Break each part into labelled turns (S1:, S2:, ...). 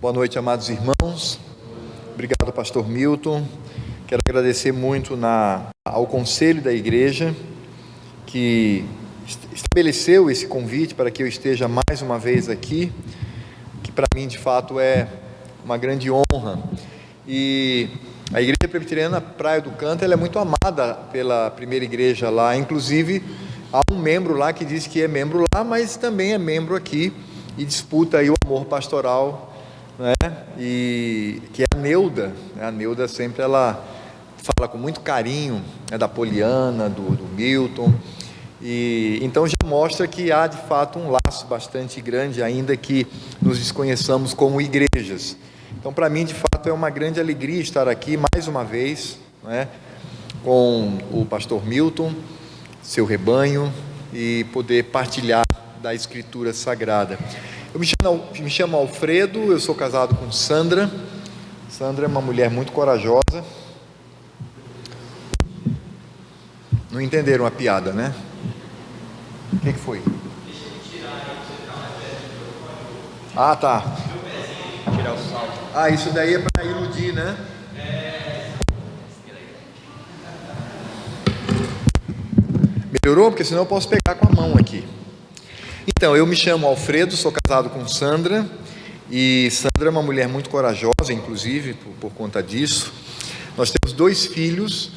S1: Boa noite, amados irmãos. Obrigado, pastor Milton. Quero agradecer muito ao conselho da igreja, que estabeleceu esse convite para que eu esteja mais uma vez aqui, que para mim, de fato, é uma grande honra. E a Igreja Presbiteriana Praia do Canto, ela é muito amada pela primeira igreja lá. Inclusive, há um membro lá que diz que é membro lá, mas também é membro aqui e disputa aí o amor pastoral, né? E que é a Neuda. A Neuda sempre ela fala com muito carinho, né, da Poliana, do Milton, e então já mostra que há de fato um laço bastante grande, ainda que nos desconheçamos como igrejas. Então, para mim, de fato, é uma grande alegria estar aqui mais uma vez, né, com o pastor Milton, seu rebanho, e poder partilhar da Escritura Sagrada. Eu me chamo Alfredo, eu sou casado com Sandra. Sandra é uma mulher muito corajosa. Não entenderam a piada, né? O que foi? Ah, tá. Tirar o salto. Ah, isso daí é para iludir, né? Melhorou? Porque senão eu posso pegar com a mão aqui. Então, eu me chamo Alfredo, sou casado com Sandra, e Sandra é uma mulher muito corajosa, inclusive, por conta disso. Nós temos 2 filhos,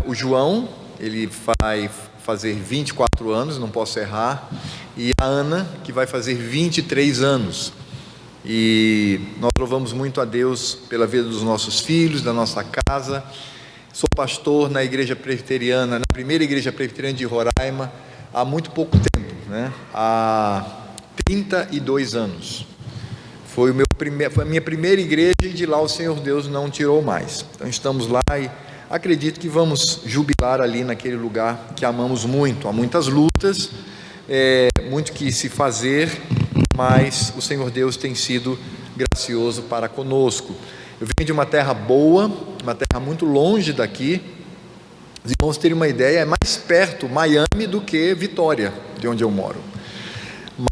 S1: o João, ele vai fazer 24 anos, não posso errar, e a Ana, que vai fazer 23 anos. E nós louvamos muito a Deus pela vida dos nossos filhos, da nossa casa. Sou pastor na igreja presbiteriana, na primeira igreja presbiteriana de Roraima, há muito pouco tempo, né? Há 32 anos. Foi a minha primeira igreja, e de lá o Senhor Deus não tirou mais. Então estamos lá e acredito que vamos jubilar ali naquele lugar que amamos muito. Há muitas lutas, muito que se fazer, mas o Senhor Deus tem sido gracioso para conosco. Eu venho de uma terra boa, uma terra muito longe daqui. Os irmãos terem uma ideia, é mais perto Miami do que Vitória, de onde eu moro.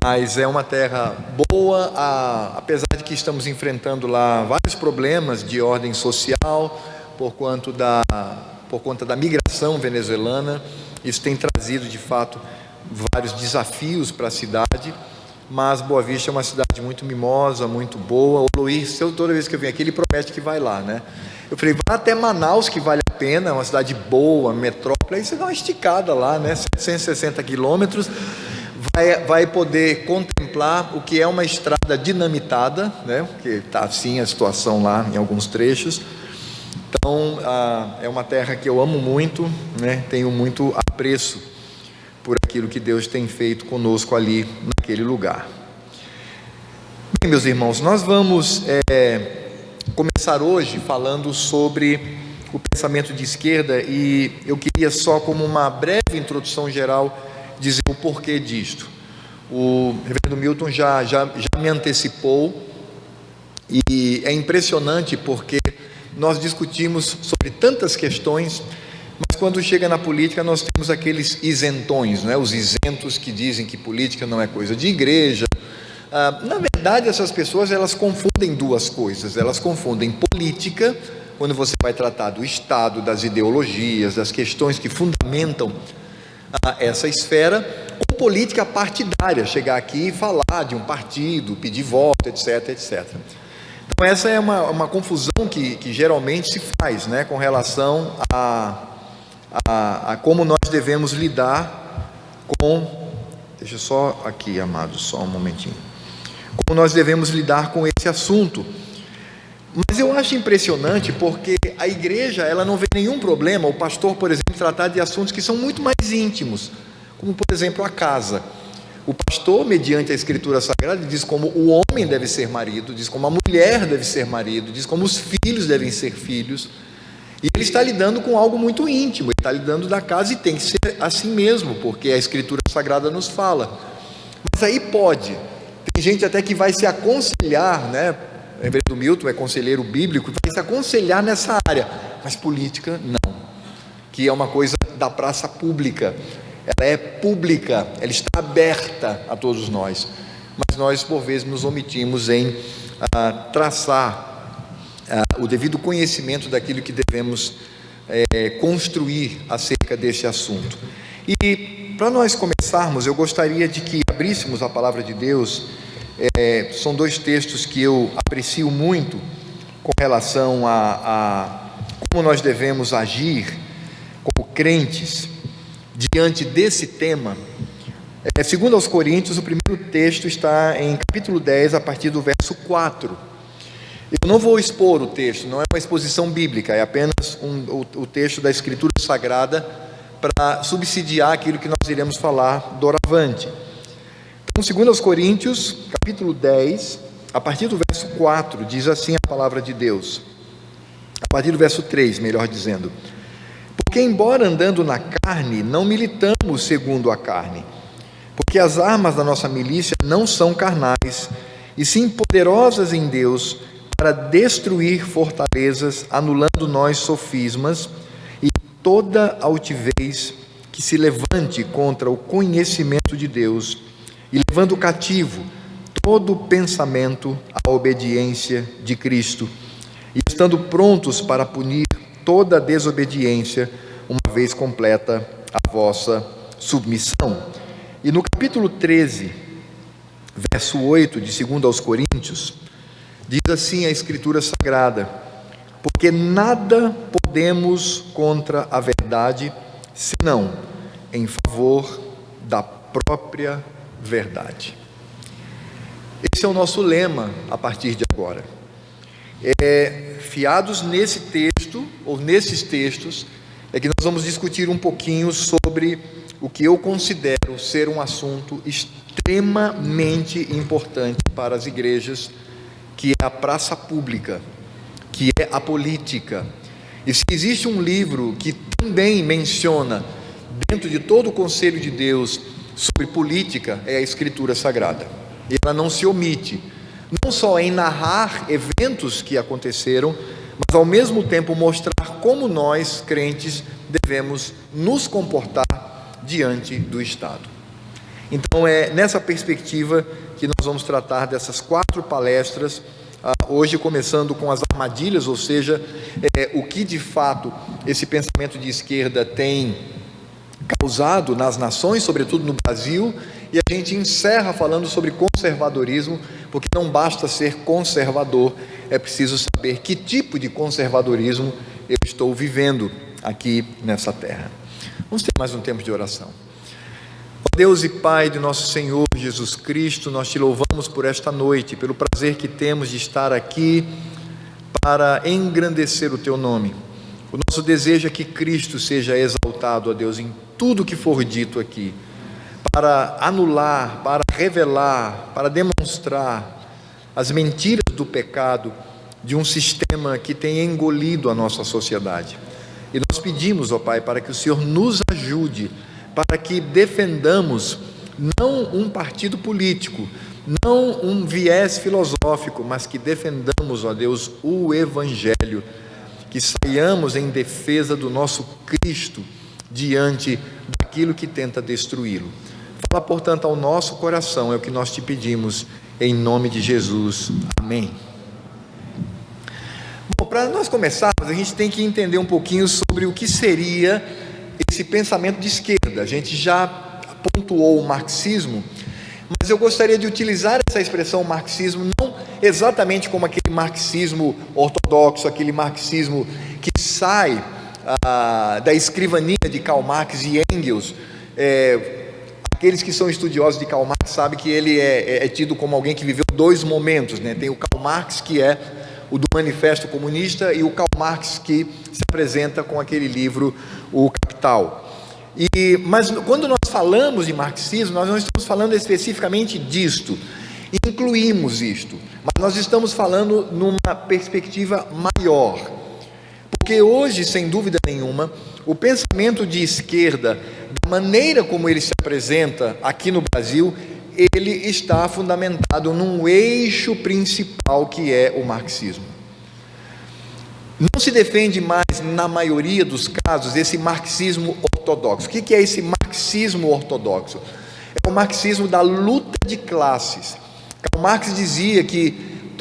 S1: Mas é uma terra boa, apesar de que estamos enfrentando lá vários problemas de ordem social, por conta da migração venezuelana. Isso tem trazido, de fato, vários desafios para a cidade, mas Boa Vista é uma cidade muito mimosa, muito boa. O Luiz, toda vez que eu venho aqui, ele promete que vai lá, né? Eu falei, vá até Manaus, que vale a pena, é uma cidade boa, metrópole, aí você dá uma esticada lá, né? 760 quilômetros, vai poder contemplar o que é uma estrada dinamitada, né? Porque está assim a situação lá em alguns trechos. Então, é uma terra que eu amo muito, né? Tenho muito apreço por aquilo que Deus tem feito conosco ali naquele lugar. Bem, meus irmãos, nós vamos começar hoje falando sobre o pensamento de esquerda, e eu queria só, como uma breve introdução geral, dizer o porquê disto. O reverendo Milton já me antecipou, e é impressionante porque nós discutimos sobre tantas questões, mas quando chega na política nós temos aqueles isentões, né? Os isentos que dizem que política não é coisa de igreja. Na verdade, essas pessoas, elas confundem duas coisas. Elas confundem política, quando você vai tratar do Estado, das ideologias, das questões que fundamentam essa esfera, com política partidária, chegar aqui e falar de um partido, pedir voto, etc, etc. Então essa é uma confusão que geralmente se faz, né, com relação a como nós devemos lidar com... Deixa só aqui, amados, só um momentinho. Como nós devemos lidar com esse assunto. Mas eu acho impressionante porque a igreja, ela não vê nenhum problema, o pastor, por exemplo, tratar de assuntos que são muito mais íntimos, como, por exemplo, a casa. O pastor, mediante a Escritura Sagrada, diz como o homem deve ser marido, diz como a mulher deve ser marido, diz como os filhos devem ser filhos. E ele está lidando com algo muito íntimo, ele está lidando da casa, e tem que ser assim mesmo, porque a Escritura Sagrada nos fala. Mas aí tem gente até que vai se aconselhar, né? O reverendo Milton é conselheiro bíblico, vai se aconselhar nessa área, mas política não, que é uma coisa da praça pública. Ela é pública, ela está aberta a todos nós, mas nós por vezes nos omitimos em traçar o devido conhecimento daquilo que devemos construir acerca deste assunto. E para nós começarmos, eu gostaria de que abríssemos a palavra de Deus. São dois textos que eu aprecio muito com relação a como nós devemos agir como crentes diante desse tema. Segundo aos Coríntios, o primeiro texto está em capítulo 10, a partir do verso 4. Eu não vou expor o texto, não é uma exposição bíblica, é apenas o texto da Escritura Sagrada para subsidiar aquilo que nós iremos falar doravante. Então, segundo aos Coríntios, capítulo 10, a partir do verso 4, diz assim a palavra de Deus. A partir do verso 3, melhor dizendo: porque embora andando na carne, não militamos segundo a carne, porque as armas da nossa milícia não são carnais, e sim poderosas em Deus para destruir fortalezas, anulando nós sofismas e toda altivez que se levante contra o conhecimento de Deus, e levando cativo todo pensamento à obediência de Cristo, e estando prontos para punir toda desobediência, uma vez completa a vossa submissão. E no capítulo 13, verso 8 de 2 aos Coríntios, diz assim a Escritura Sagrada: porque nada podemos contra a verdade, senão em favor da própria verdade. Esse é o nosso lema a partir de agora. Fiados nesse texto, ou nesses textos, é que nós vamos discutir um pouquinho sobre o que eu considero ser um assunto extremamente importante para as igrejas, que é a praça pública, que é a política. E se existe um livro que também menciona, dentro de todo o conselho de Deus, sobre política, é a Escritura Sagrada. E ela não se omite, não só em narrar eventos que aconteceram, mas ao mesmo tempo mostrar como nós, crentes, devemos nos comportar diante do Estado. Então é nessa perspectiva que nós vamos tratar dessas 4 palestras, hoje começando com as armadilhas, ou seja, o que de fato esse pensamento de esquerda tem causado nas nações, sobretudo no Brasil, e a gente encerra falando sobre conservadorismo, porque não basta ser conservador, é preciso saber que tipo de conservadorismo eu estou vivendo aqui nessa terra. Vamos ter mais um tempo de oração. Ó Deus e Pai de nosso Senhor Jesus Cristo, nós te louvamos por esta noite, pelo prazer que temos de estar aqui para engrandecer o teu nome. O nosso desejo é que Cristo seja exaltado, ó Deus, em tudo que for dito aqui, para anular, para revelar, para demonstrar as mentiras do pecado de um sistema que tem engolido a nossa sociedade. E nós pedimos, ó Pai, para que o Senhor nos ajude, para que defendamos não um partido político, não um viés filosófico, mas que defendamos, ó Deus, o Evangelho, que saiamos em defesa do nosso Cristo diante daquilo que tenta destruí-lo. Fala, portanto, ao nosso coração, é o que nós te pedimos, em nome de Jesus. Amém. Bom, para nós começarmos, a gente tem que entender um pouquinho sobre o que seria esse pensamento de esquerda. A gente já pontuou o marxismo, mas eu gostaria de utilizar essa expressão marxismo não exatamente como aquele marxismo ortodoxo, aquele marxismo que sai da escrivaninha de Karl Marx e Engels. Aqueles que são estudiosos de Karl Marx sabem que ele é tido como alguém que viveu 2 momentos, né? Tem o Karl Marx, que é o do Manifesto Comunista, e o Karl Marx que se apresenta com aquele livro, O Capital. Mas quando nós falamos de marxismo, nós não estamos falando especificamente disto, incluímos isto, mas nós estamos falando numa perspectiva maior, porque hoje, sem dúvida nenhuma, o pensamento de esquerda, da maneira como ele se apresenta aqui no Brasil, ele está fundamentado num eixo principal que é o marxismo. Não se defende mais, na maioria dos casos, esse marxismo ortodoxo. O que é esse marxismo ortodoxo? É o marxismo da luta de classes. Karl Marx dizia que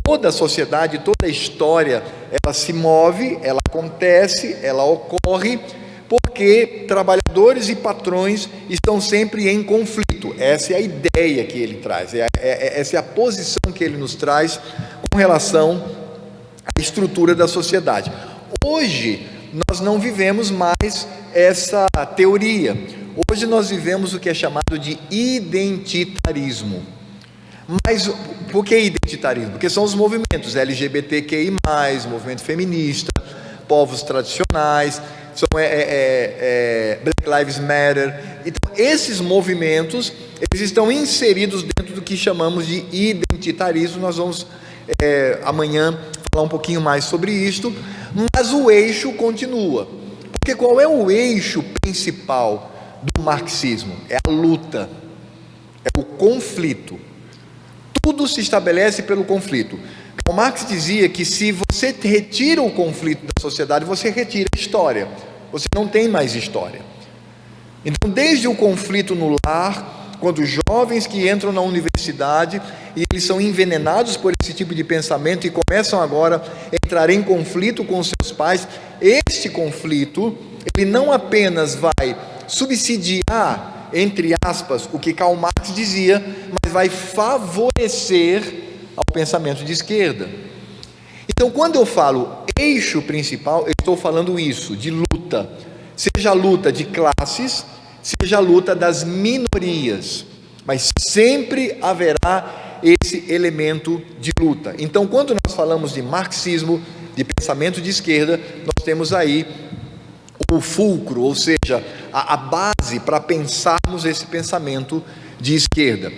S1: toda a sociedade, toda a história, ela se move, ela acontece, ela ocorre, porque trabalhadores e patrões estão sempre em conflito. Essa é a ideia que ele traz, essa é a posição que ele nos traz com relação à estrutura da sociedade. Hoje, nós não vivemos mais essa teoria. Hoje nós vivemos o que é chamado de identitarismo. Mas por que identitarismo? Porque são os movimentos LGBTQI+, movimento feminista, povos tradicionais, são Black Lives Matter. Então, esses movimentos, eles estão inseridos dentro do que chamamos de identitarismo. Nós vamos amanhã falar um pouquinho mais sobre isto, mas o eixo continua. Porque qual é o eixo principal do marxismo? É a luta, é o conflito. Tudo se estabelece pelo conflito. Karl Marx dizia que se você retira o conflito da sociedade, você retira a história. Você não tem mais história. Então, desde o conflito no lar, quando jovens que entram na universidade e eles são envenenados por esse tipo de pensamento e começam agora a entrar em conflito com seus pais, este conflito, ele não apenas vai subsidiar, entre aspas, o que Karl Marx dizia, mas vai favorecer ao pensamento de esquerda. Então, quando eu falo eixo principal, eu estou falando isso, de luta, seja a luta de classes, seja a luta das minorias, mas sempre haverá esse elemento de luta. Então, quando nós falamos de marxismo, de pensamento de esquerda, nós temos aí o fulcro, ou seja, a base para pensarmos esse pensamento de esquerda.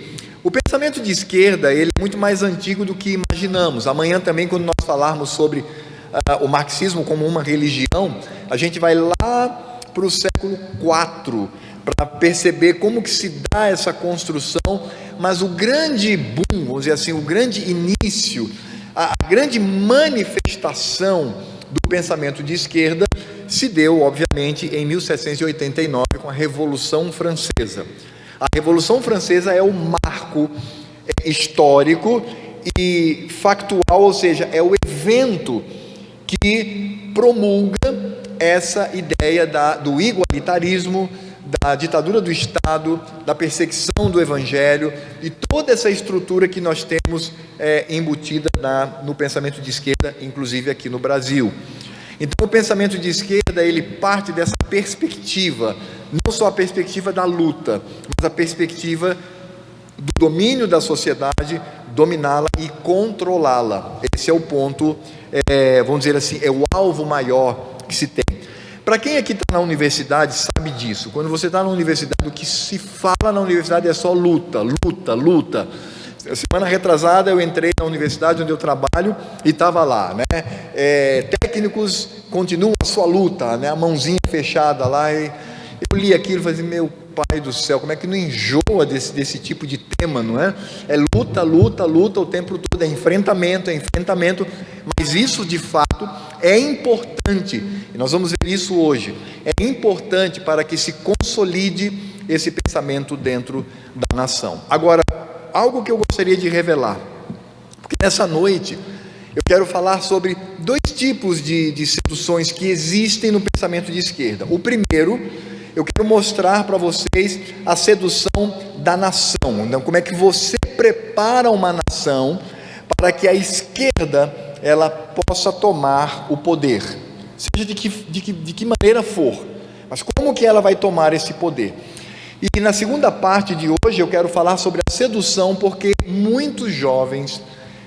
S1: O pensamento de esquerda, ele é muito mais antigo do que imaginamos. Amanhã também, quando nós falarmos sobre o marxismo como uma religião, a gente vai lá para o século IV, para perceber como que se dá essa construção, mas o grande boom, vamos dizer assim, o grande início, a grande manifestação do pensamento de esquerda se deu, obviamente, em 1789, com a Revolução Francesa. A Revolução Francesa é o marco histórico e factual, ou seja, é o evento que promulga essa ideia do igualitarismo, da ditadura do Estado, da perseguição do Evangelho, e toda essa estrutura que nós temos embutida no pensamento de esquerda, inclusive aqui no Brasil. Então, o pensamento de esquerda, ele parte dessa perspectiva, não só a perspectiva da luta, mas a perspectiva do domínio da sociedade, dominá-la e controlá-la. Esse é o ponto, vamos dizer assim, é o alvo maior que se tem. Para quem aqui está na universidade sabe disso. Quando você está na universidade, o que se fala na universidade é só luta, luta, luta. Semana retrasada eu entrei na universidade onde eu trabalho e estava lá, né? Técnicos continuam a sua luta, né? A mãozinha fechada lá, e eu li aquilo e falei, meu pai do céu, como é que não enjoa desse tipo de tema, não é? É luta, luta, luta o tempo todo, é enfrentamento, mas isso de fato é importante, e nós vamos ver isso hoje, é importante para que se consolide esse pensamento dentro da nação. Agora, algo que eu gostaria de revelar, porque nessa noite eu quero falar sobre dois tipos de seduções que existem no pensamento de esquerda. O primeiro, eu quero mostrar para vocês a sedução da nação. Então, como é que você prepara uma nação para que a esquerda ela possa tomar o poder, seja de que maneira for, mas como que ela vai tomar esse poder. E na segunda parte de hoje eu quero falar sobre a sedução, porque muitos jovens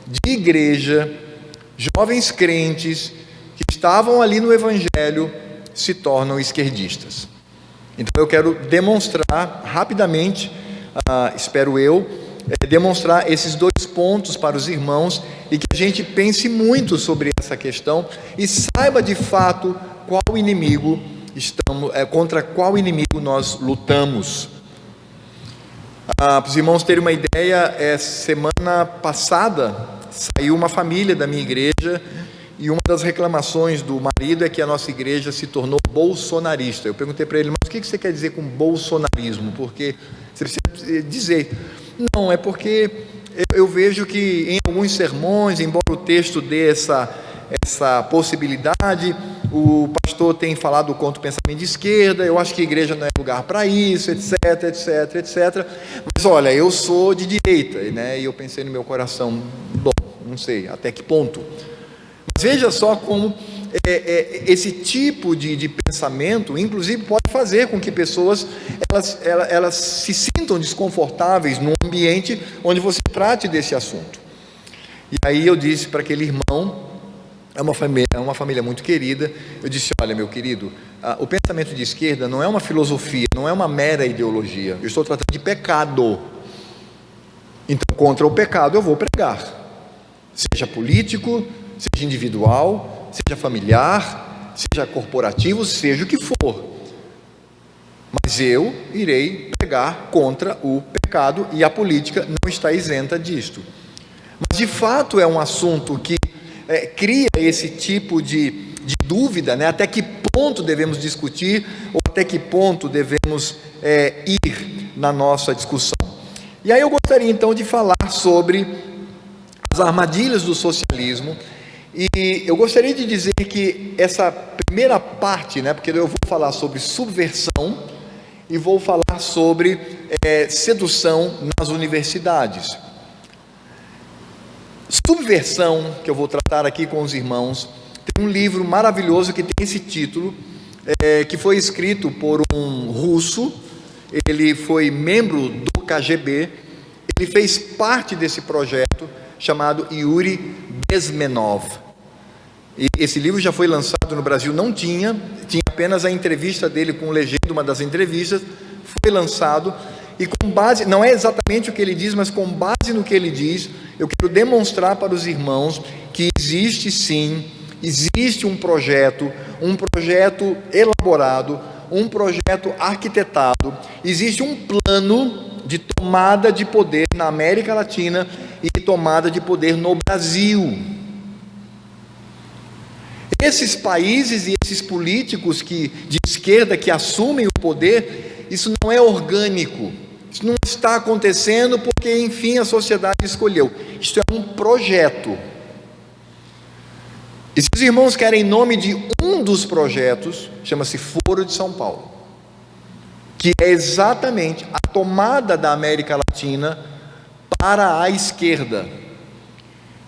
S1: de igreja, jovens crentes, que estavam ali no Evangelho, se tornam esquerdistas. Então eu quero demonstrar rapidamente, espero eu, demonstrar esses dois pontos para os irmãos, e que a gente pense muito sobre essa questão, e saiba de fato qual inimigo contra qual inimigo nós lutamos. Para os irmãos terem uma ideia, semana passada saiu uma família da minha igreja, e uma das reclamações do marido é que a nossa igreja se tornou bolsonarista. Eu perguntei para ele, mas o que você quer dizer com bolsonarismo? Porque você precisa dizer. Não, é porque eu vejo que em alguns sermões, embora o texto dê essa possibilidade, o pastor tem falado contra o pensamento de esquerda. Eu acho que a igreja não é lugar para isso, etc, etc, etc. Mas olha, eu sou de direita, né? E eu pensei no meu coração, bom, não sei até que ponto. Mas veja só como esse tipo de pensamento, inclusive, pode fazer com que pessoas elas se sintam desconfortáveis num ambiente onde você trate desse assunto. E aí eu disse para aquele irmão, é uma família muito querida, eu disse: olha, meu querido, o pensamento de esquerda não é uma filosofia, não é uma mera ideologia, eu estou tratando de pecado. Então, contra o pecado eu vou pregar, seja político, seja individual, seja familiar, seja corporativo, seja o que for. Mas eu irei pregar contra o pecado, e a política não está isenta disto. Mas de fato é um assunto que cria esse tipo de dúvida, né? Até que ponto devemos discutir, ou até que ponto devemos ir na nossa discussão. E aí eu gostaria então de falar sobre as armadilhas do socialismo. E eu gostaria de dizer que essa primeira parte, né, porque eu vou falar sobre subversão e vou falar sobre sedução nas universidades. Subversão, que eu vou tratar aqui com os irmãos, tem um livro maravilhoso que tem esse título, que foi escrito por um russo. Ele foi membro do KGB, ele fez parte desse projeto chamado Yuri Bezmenov. E esse livro já foi lançado no Brasil, não tinha apenas a entrevista dele com legenda, uma das entrevistas, foi lançado, e com base, não é exatamente o que ele diz, mas com base no que ele diz, eu quero demonstrar para os irmãos que existe sim, existe um projeto elaborado, um projeto arquitetado, existe um plano de tomada de poder na América Latina e de tomada de poder no Brasil. Esses países e esses políticos de esquerda que assumem o poder, isso não é orgânico, isso não está acontecendo porque, enfim, a sociedade escolheu. Isto é um projeto. E se os irmãos querem nome de um dos projetos, chama-se Foro de São Paulo, que é exatamente a tomada da América Latina para a esquerda.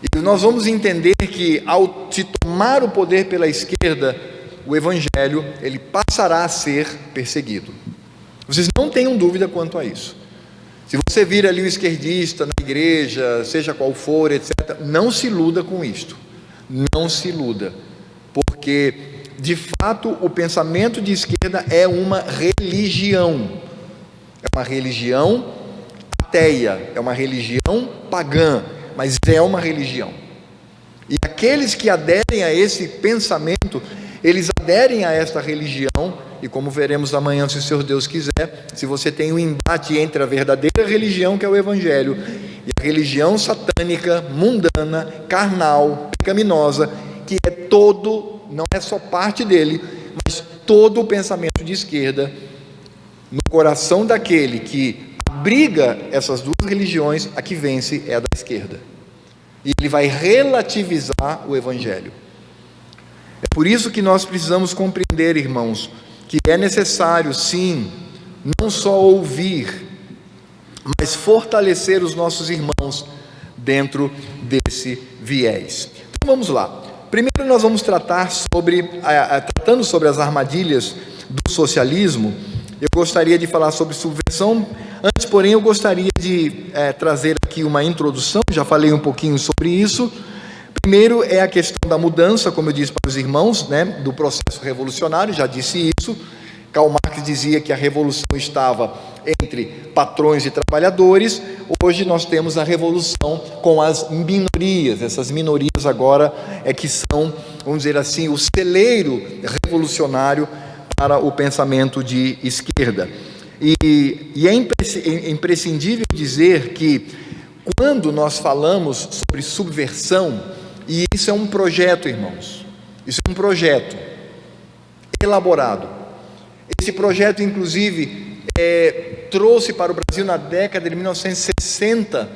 S1: E nós vamos entender que, ao se tomar o poder pela esquerda, o Evangelho ele passará a ser perseguido. Vocês não tenham dúvida quanto a isso. Se você vir ali o esquerdista na igreja, seja qual for, etc., não se iluda com isto. Não se iluda, porque de fato o pensamento de esquerda é uma religião ateia, é uma religião pagã, mas é uma religião. E aqueles que aderem a esse pensamento, eles aderem a esta religião, e como veremos amanhã, se o Senhor Deus quiser, se você tem um embate entre a verdadeira religião, que é o Evangelho, e a religião satânica, mundana, carnal, pecaminosa, que é todo, não é só parte dele, mas todo o pensamento de esquerda, no coração daquele que abriga essas duas religiões, a que vence é a da esquerda. E ele vai relativizar o Evangelho. É por isso que nós precisamos compreender, irmãos, que é necessário, sim, não só ouvir, mas fortalecer os nossos irmãos dentro desse viés. Então vamos lá. Primeiro nós vamos tratar tratando sobre as armadilhas do socialismo. Eu gostaria de falar sobre subversão. Antes, porém, eu gostaria de trazer aqui uma introdução. Já falei um pouquinho sobre isso. Primeiro é a questão da mudança, como eu disse para os irmãos, né, do processo revolucionário, já disse isso. Karl Marx dizia que a revolução estava entre patrões e trabalhadores. Hoje nós temos a revolução com as minorias. Essas minorias agora que são, vamos dizer assim, o celeiro revolucionário para o pensamento de esquerda. E é imprescindível dizer que quando nós falamos sobre subversão, e isso é um projeto, irmãos, isso é um projeto elaborado. Esse projeto, inclusive, trouxe para o Brasil na década de 1960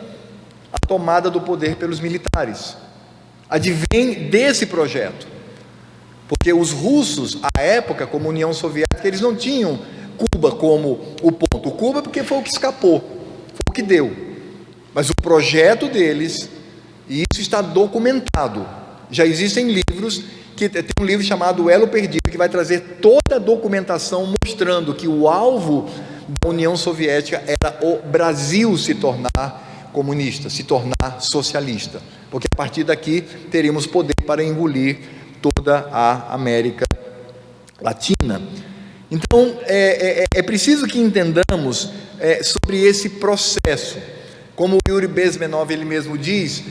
S1: a tomada do poder pelos militares. Advém desse projeto. Porque os russos, à época, como União Soviética, eles não tinham Cuba como o ponto. Cuba porque foi o que escapou, foi o que deu. Mas o projeto deles, e isso está documentado. Já existem livros, tem um livro chamado Elo Perdido, que vai trazer toda a documentação mostrando que o alvo da União Soviética era o Brasil se tornar comunista, se tornar socialista. Porque a partir daqui teríamos poder para engolir toda a América Latina. Então, é preciso que entendamos sobre esse processo. Como o Yuri Bezmenov ele mesmo diz,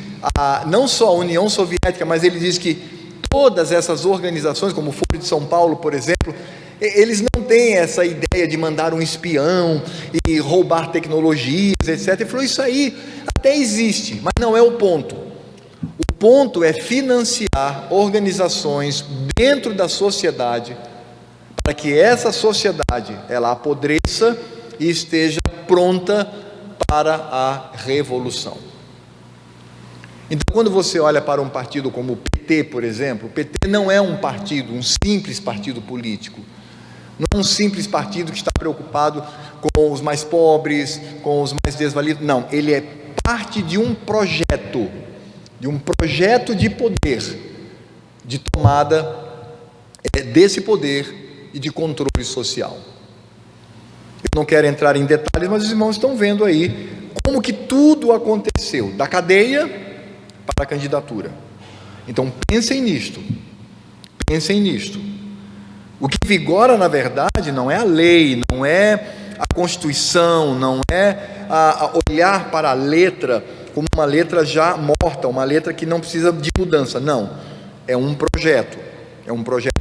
S1: não só a União Soviética, mas ele diz que todas essas organizações, como o Foro de São Paulo, por exemplo, eles não têm essa ideia de mandar um espião e roubar tecnologias, etc. Ele falou, isso aí até existe, mas não é o ponto. O ponto é financiar organizações dentro da sociedade para que essa sociedade ela apodreça e esteja pronta para a revolução. Então, quando você olha para um partido como o PT, por exemplo, o PT não é um partido, um simples partido político. Não é um simples partido que está preocupado com os mais pobres, com os mais desvalidos. Não, ele é parte de um projeto de poder, de tomada desse poder e de controle social. Eu não quero entrar em detalhes, mas os irmãos estão vendo aí como que tudo aconteceu, da cadeia para a candidatura. Então pensem nisto. O que vigora, na verdade, não é a lei, não é a Constituição, não é a olhar para a letra como uma letra já morta, uma letra que não precisa de mudança. Não, é um projeto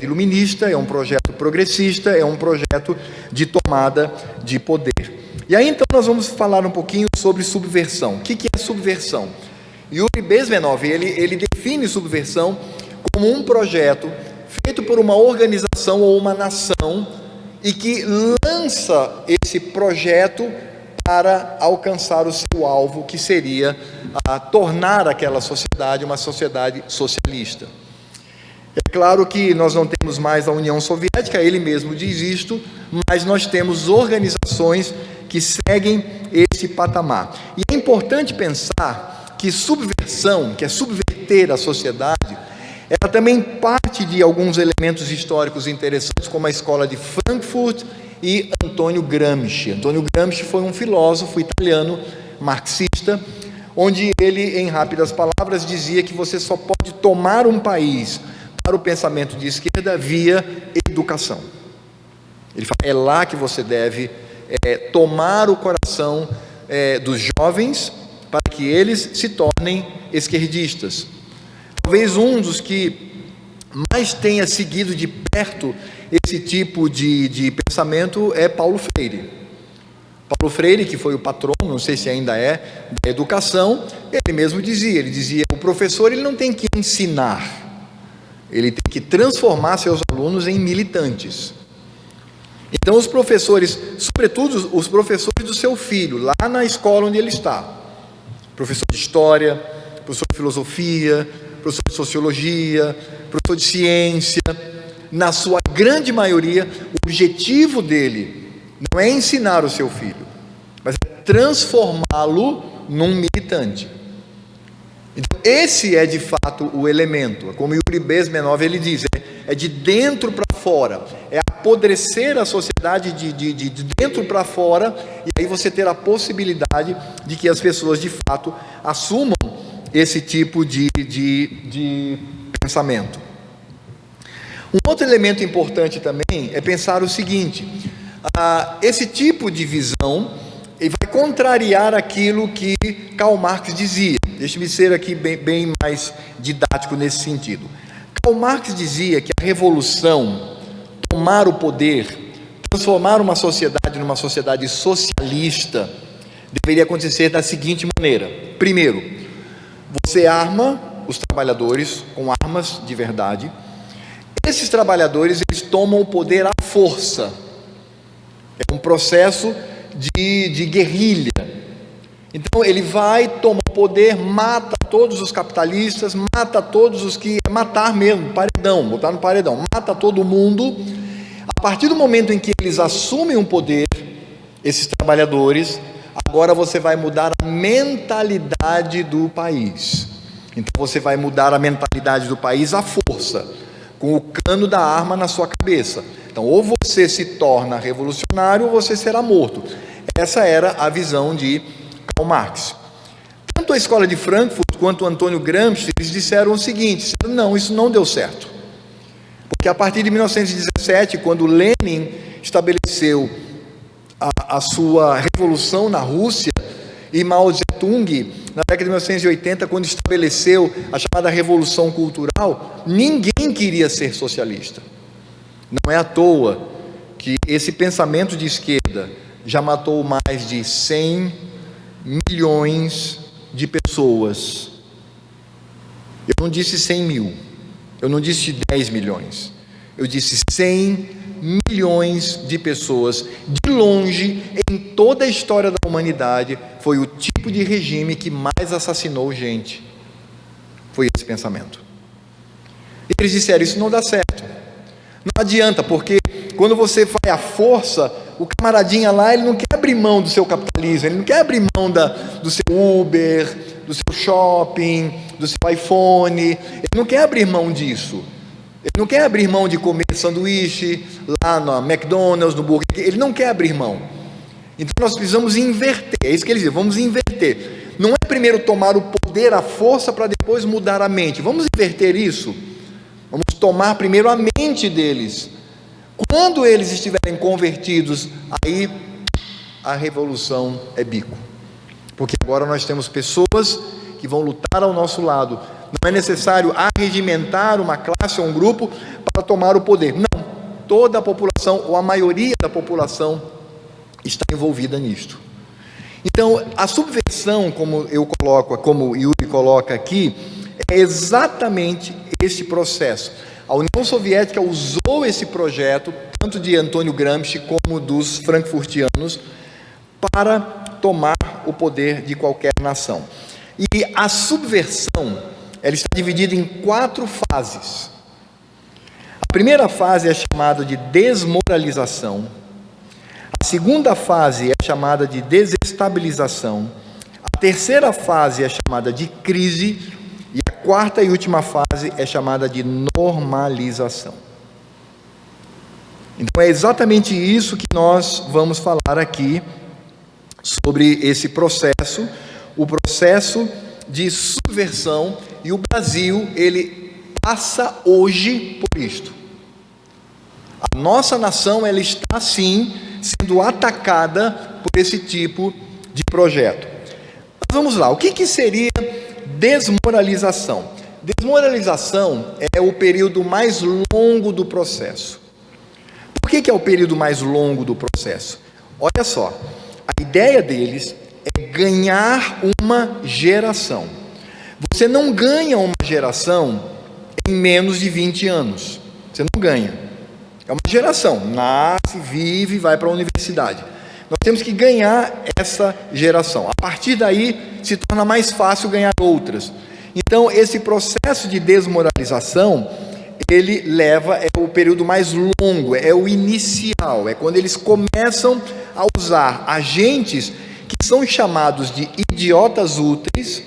S1: iluminista, é um projeto progressista, é um projeto de tomada de poder. E aí então nós vamos falar um pouquinho sobre subversão. O que é subversão? Yuri Bezmenov, ele define subversão como um projeto feito por uma organização ou uma nação e que lança esse projeto para alcançar o seu alvo, que seria tornar aquela sociedade uma sociedade socialista. É claro que nós não temos mais a União Soviética, ele mesmo diz isto, mas nós temos organizações que seguem esse patamar. E é importante pensar que subversão, que é subverter a sociedade, ela também parte de alguns elementos históricos interessantes, como a escola de Frankfurt e Antônio Gramsci. Antônio Gramsci foi um filósofo italiano, marxista, onde ele, em rápidas palavras, dizia que você só pode tomar um país para o pensamento de esquerda via educação. Ele fala, é lá que você deve tomar o coração dos jovens para que eles se tornem esquerdistas. Talvez um dos que mais tenha seguido de perto esse tipo de pensamento é Paulo Freire. Paulo Freire, que foi o patrono, não sei se ainda é, da educação, ele mesmo dizia, o professor ele não tem que ensinar, ele tem que transformar seus alunos em militantes. Então os professores, sobretudo os professores do seu filho, lá na escola onde ele está, professor de história, professor de filosofia, professor de sociologia, professor de ciência, na sua grande maioria, o objetivo dele não é ensinar o seu filho, mas é transformá-lo num militante. Então, esse é de fato o elemento, como Yuri Bezmenov ele diz, é de dentro para fora, é apodrecer a sociedade de dentro para fora, e aí você ter a possibilidade de que as pessoas de fato assumam esse tipo de pensamento. Um outro elemento importante também é pensar o seguinte, esse tipo de visão vai contrariar aquilo que Karl Marx dizia. Deixe-me ser aqui bem mais didático nesse sentido. Karl Marx dizia que a revolução, tomar o poder, transformar uma sociedade numa sociedade socialista, deveria acontecer da seguinte maneira. Primeiro, você arma os trabalhadores com armas de verdade. Esses trabalhadores, eles tomam o poder à força. É um processo de guerrilha. Então ele vai, toma o poder, mata todos os capitalistas, mata todos os que... matar mesmo, paredão, botar no paredão, mata todo mundo. A partir do momento em que eles assumem o poder, esses trabalhadores, agora você vai mudar a mentalidade do país. Então você vai mudar a mentalidade do país à força, com o cano da arma na sua cabeça. Então ou você se torna revolucionário ou você será morto. Essa era a visão de Karl Marx. Tanto a escola de Frankfurt quanto o Antônio Gramsci, eles disseram o seguinte: não, isso não deu certo. Porque a partir de 1917, quando Lenin estabeleceu a sua revolução na Rússia, e Mao Zedong, na década de 1980, quando estabeleceu a chamada Revolução Cultural, ninguém queria ser socialista. Não é à toa que esse pensamento de esquerda já matou mais de 100 milhões de pessoas. Eu não disse 100 mil, eu não disse 10 milhões, eu disse 100 milhões de pessoas. De longe, em toda a história da humanidade, foi o tipo de regime que mais assassinou gente. Foi esse pensamento. E eles disseram: isso não dá certo, não adianta, porque quando você vai à força, o camaradinha lá, ele não quer abrir mão do seu capitalismo, ele não quer abrir mão do seu Uber, do seu shopping, do seu iPhone, ele não quer abrir mão disso. Ele não quer abrir mão de comer sanduíche lá no McDonald's, no Burger King, ele não quer abrir mão. Então nós precisamos inverter, é isso que eles dizem, vamos inverter. Não é primeiro tomar o poder, a força, para depois mudar a mente. Vamos inverter isso. Vamos tomar primeiro a mente deles. Quando eles estiverem convertidos, aí a revolução é bico. Porque agora nós temos pessoas que vão lutar ao nosso lado. Não é necessário arregimentar uma classe ou um grupo para tomar o poder. Não, toda a população, ou a maioria da população, está envolvida nisto. Então, a subversão, como eu coloco, como o Yuri coloca aqui, é exatamente esse processo. A União Soviética usou esse projeto, tanto de Antônio Gramsci como dos frankfurtianos, para tomar o poder de qualquer nação. E a subversão, ela está dividida em 4 fases. A primeira fase é chamada de desmoralização. A segunda fase é chamada de desestabilização. A terceira fase é chamada de crise. E a quarta e última fase é chamada de normalização. Então é exatamente isso que nós vamos falar aqui, sobre esse processo, o processo de subversão, e o Brasil, ele passa hoje por isto. A nossa nação, ela está sim sendo atacada por esse tipo de projeto. Mas vamos lá, o que seria desmoralização? Desmoralização é o período mais longo do processo. Por que é o período mais longo do processo? Olha só, a ideia deles é ganhar uma geração. Você não ganha uma geração em menos de 20 anos. Você não ganha. É uma geração, nasce, vive, vai para a universidade. Nós temos que ganhar essa geração. A partir daí, se torna mais fácil ganhar outras. Então, esse processo de desmoralização, ele leva, é o período mais longo, é o inicial, é quando eles começam a usar agentes que são chamados de idiotas úteis.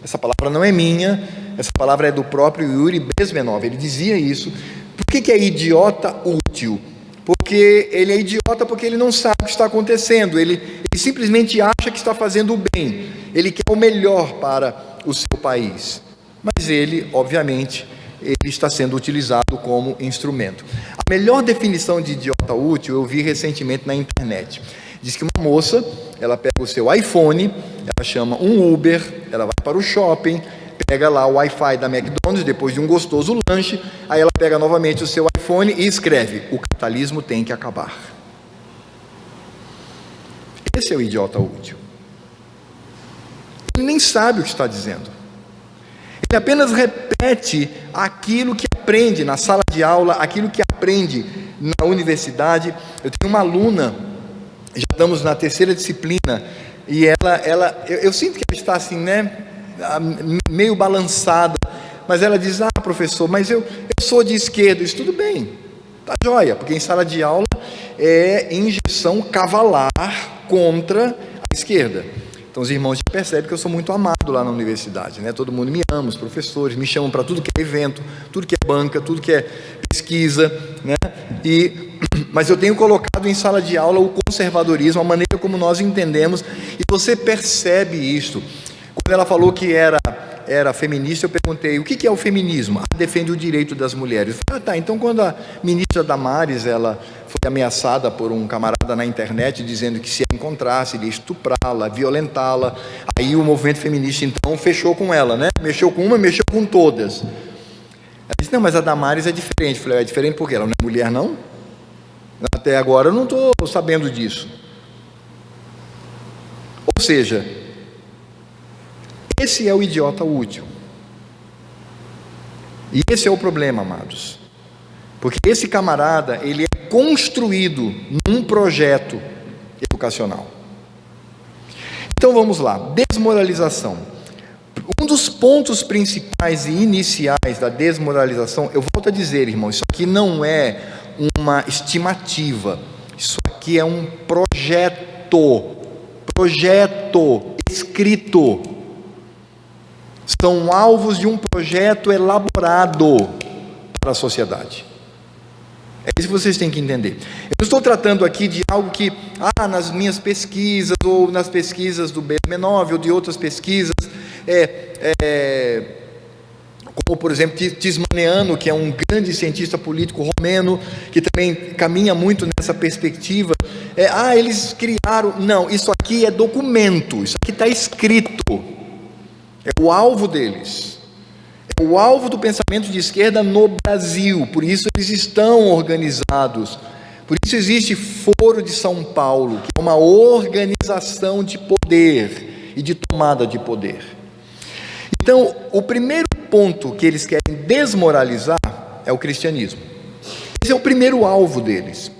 S1: Essa palavra não é minha, essa palavra é do próprio Yuri Bezmenov, ele dizia isso. Por que é idiota útil? Porque ele é idiota porque ele não sabe o que está acontecendo, ele simplesmente acha que está fazendo o bem, ele quer o melhor para o seu país, mas ele, obviamente, ele está sendo utilizado como instrumento. A melhor definição de idiota útil eu vi recentemente na internet. Diz que uma moça, ela pega o seu iPhone, ela chama um Uber, ela vai para o shopping, pega lá o Wi-Fi da McDonald's, depois de um gostoso lanche, aí ela pega novamente o seu iPhone e escreve: o capitalismo tem que acabar. Esse é o idiota útil. Ele nem sabe o que está dizendo. Ele apenas repete aquilo que aprende na sala de aula, aquilo que aprende na universidade. Eu tenho uma aluna, já estamos na terceira disciplina E eu sinto que ela está assim, né, meio balançada, mas ela diz: ah, professor, mas eu sou de esquerda. Isso tudo bem, tá joia, porque em sala de aula é injeção cavalar contra a esquerda. Então os irmãos já percebem que eu sou muito amado lá na universidade, né? Todo mundo me ama, os professores me chamam para tudo que é evento, tudo que é banca, tudo que é pesquisa, né? Mas eu tenho colocado em sala de aula o conservadorismo, a maneira como nós entendemos, e você percebe isto. Quando ela falou que era feminista, eu perguntei: o que é o feminismo? Defende o direito das mulheres. Eu falei: tá, então quando a ministra Damares, ela foi ameaçada por um camarada na internet, dizendo que se a encontrasse, ele ia estuprá-la, violentá-la, aí o movimento feminista então fechou com ela, né? Mexeu com uma, mexeu com todas. Ela disse: não, mas a Damares é diferente. Eu falei: é diferente porque ela não é mulher, não? Até agora eu não estou sabendo disso. Ou seja, esse é o idiota útil. E esse é o problema, amados. Porque esse camarada, ele é construído num projeto educacional. Então vamos lá, desmoralização. Um dos pontos principais e iniciais da desmoralização, eu volto a dizer, irmão, isso aqui não é uma estimativa, isso aqui é um projeto escrito. São alvos de um projeto elaborado para a sociedade. É isso que vocês têm que entender. Eu não estou tratando aqui de algo que, nas minhas pesquisas, ou nas pesquisas do BM9, ou de outras pesquisas, como por exemplo Tismaniano, que é um grande cientista político romeno, que também caminha muito nessa perspectiva. Eles criaram. Não, isso aqui é documento, isso aqui está escrito. É o alvo deles. É o alvo do pensamento de esquerda no Brasil. Por isso eles estão organizados. Por isso existe Foro de São Paulo, que é uma organização de poder e de tomada de poder. Então, o primeiro ponto que eles querem desmoralizar é o cristianismo. Esse é o primeiro alvo deles.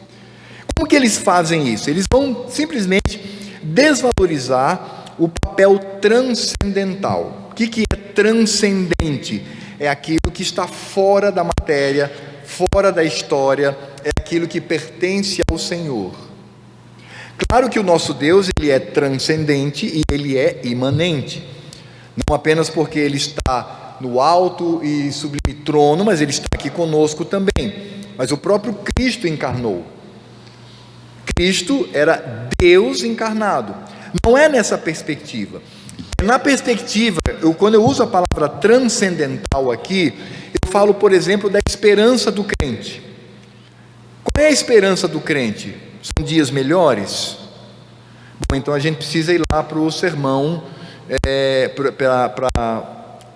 S1: Como que eles fazem isso? Eles vão simplesmente desvalorizar o papel transcendental. O que é transcendente? É aquilo que está fora da matéria, fora da história, é aquilo que pertence ao Senhor. Claro que o nosso Deus, ele é transcendente e ele é imanente. Não apenas porque ele está no alto e sublime trono, mas ele está aqui conosco também. Mas o próprio Cristo encarnou. Cristo era Deus encarnado. Não é nessa perspectiva. Na perspectiva, quando eu uso a palavra transcendental aqui, eu falo, por exemplo, da esperança do crente. Qual é a esperança do crente? São dias melhores? Bom, então a gente precisa ir lá para o sermão,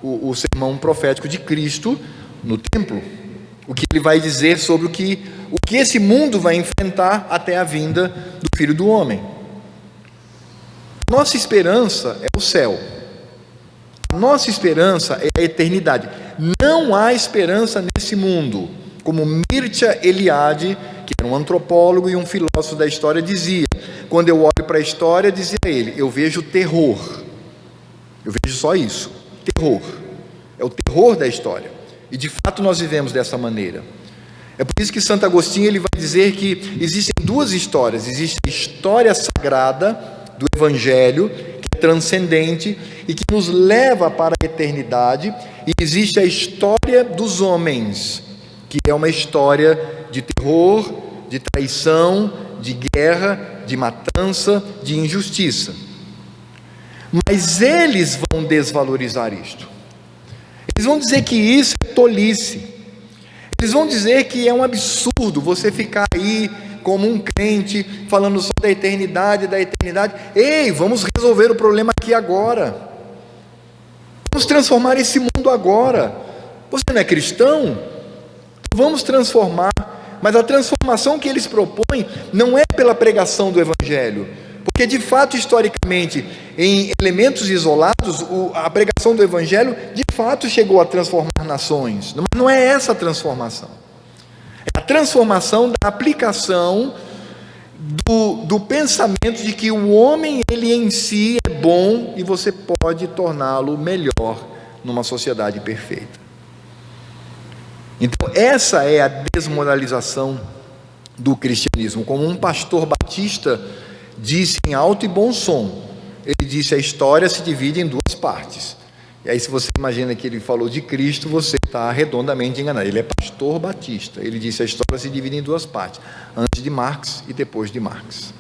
S1: o sermão profético de Cristo no templo. O que ele vai dizer sobre o que esse mundo vai enfrentar até a vinda do Filho do Homem. Nossa esperança é o céu. Nossa esperança é a eternidade. Não há esperança nesse mundo. Como Mircea Eliade, que era um antropólogo e um filósofo da história, dizia: quando eu olho para a história, dizia ele, eu vejo terror. Eu vejo só isso, terror. É o terror da história. E de fato nós vivemos dessa maneira. É por isso que Santo Agostinho ele vai dizer que existem duas histórias. Existe a história sagrada do Evangelho, que é transcendente e que nos leva para a eternidade, e existe a história dos homens, que é uma história de terror, de traição, de guerra, de matança, de injustiça. Mas eles vão desvalorizar isto. Eles vão dizer que isso é tolice. Eles vão dizer que é um absurdo você ficar aí como um crente, falando só da eternidade. Ei, vamos resolver o problema aqui agora. Vamos transformar esse mundo agora. Você não é cristão? Vamos transformar. Mas a transformação que eles propõem não é pela pregação do Evangelho. Porque de fato, historicamente, em elementos isolados, a pregação do Evangelho de fato chegou a transformar nações. Mas não é essa a transformação. A transformação da aplicação do pensamento de que o homem, ele em si é bom e você pode torná-lo melhor numa sociedade perfeita. Então essa é a desmoralização do cristianismo. Como um pastor batista disse em alto e bom som, ele disse: a história se divide em duas partes. E aí, se você imagina que ele falou de Cristo, você está redondamente enganado. Ele é pastor batista. Ele disse: a história se divide em duas partes, antes de Marx e depois de Marx.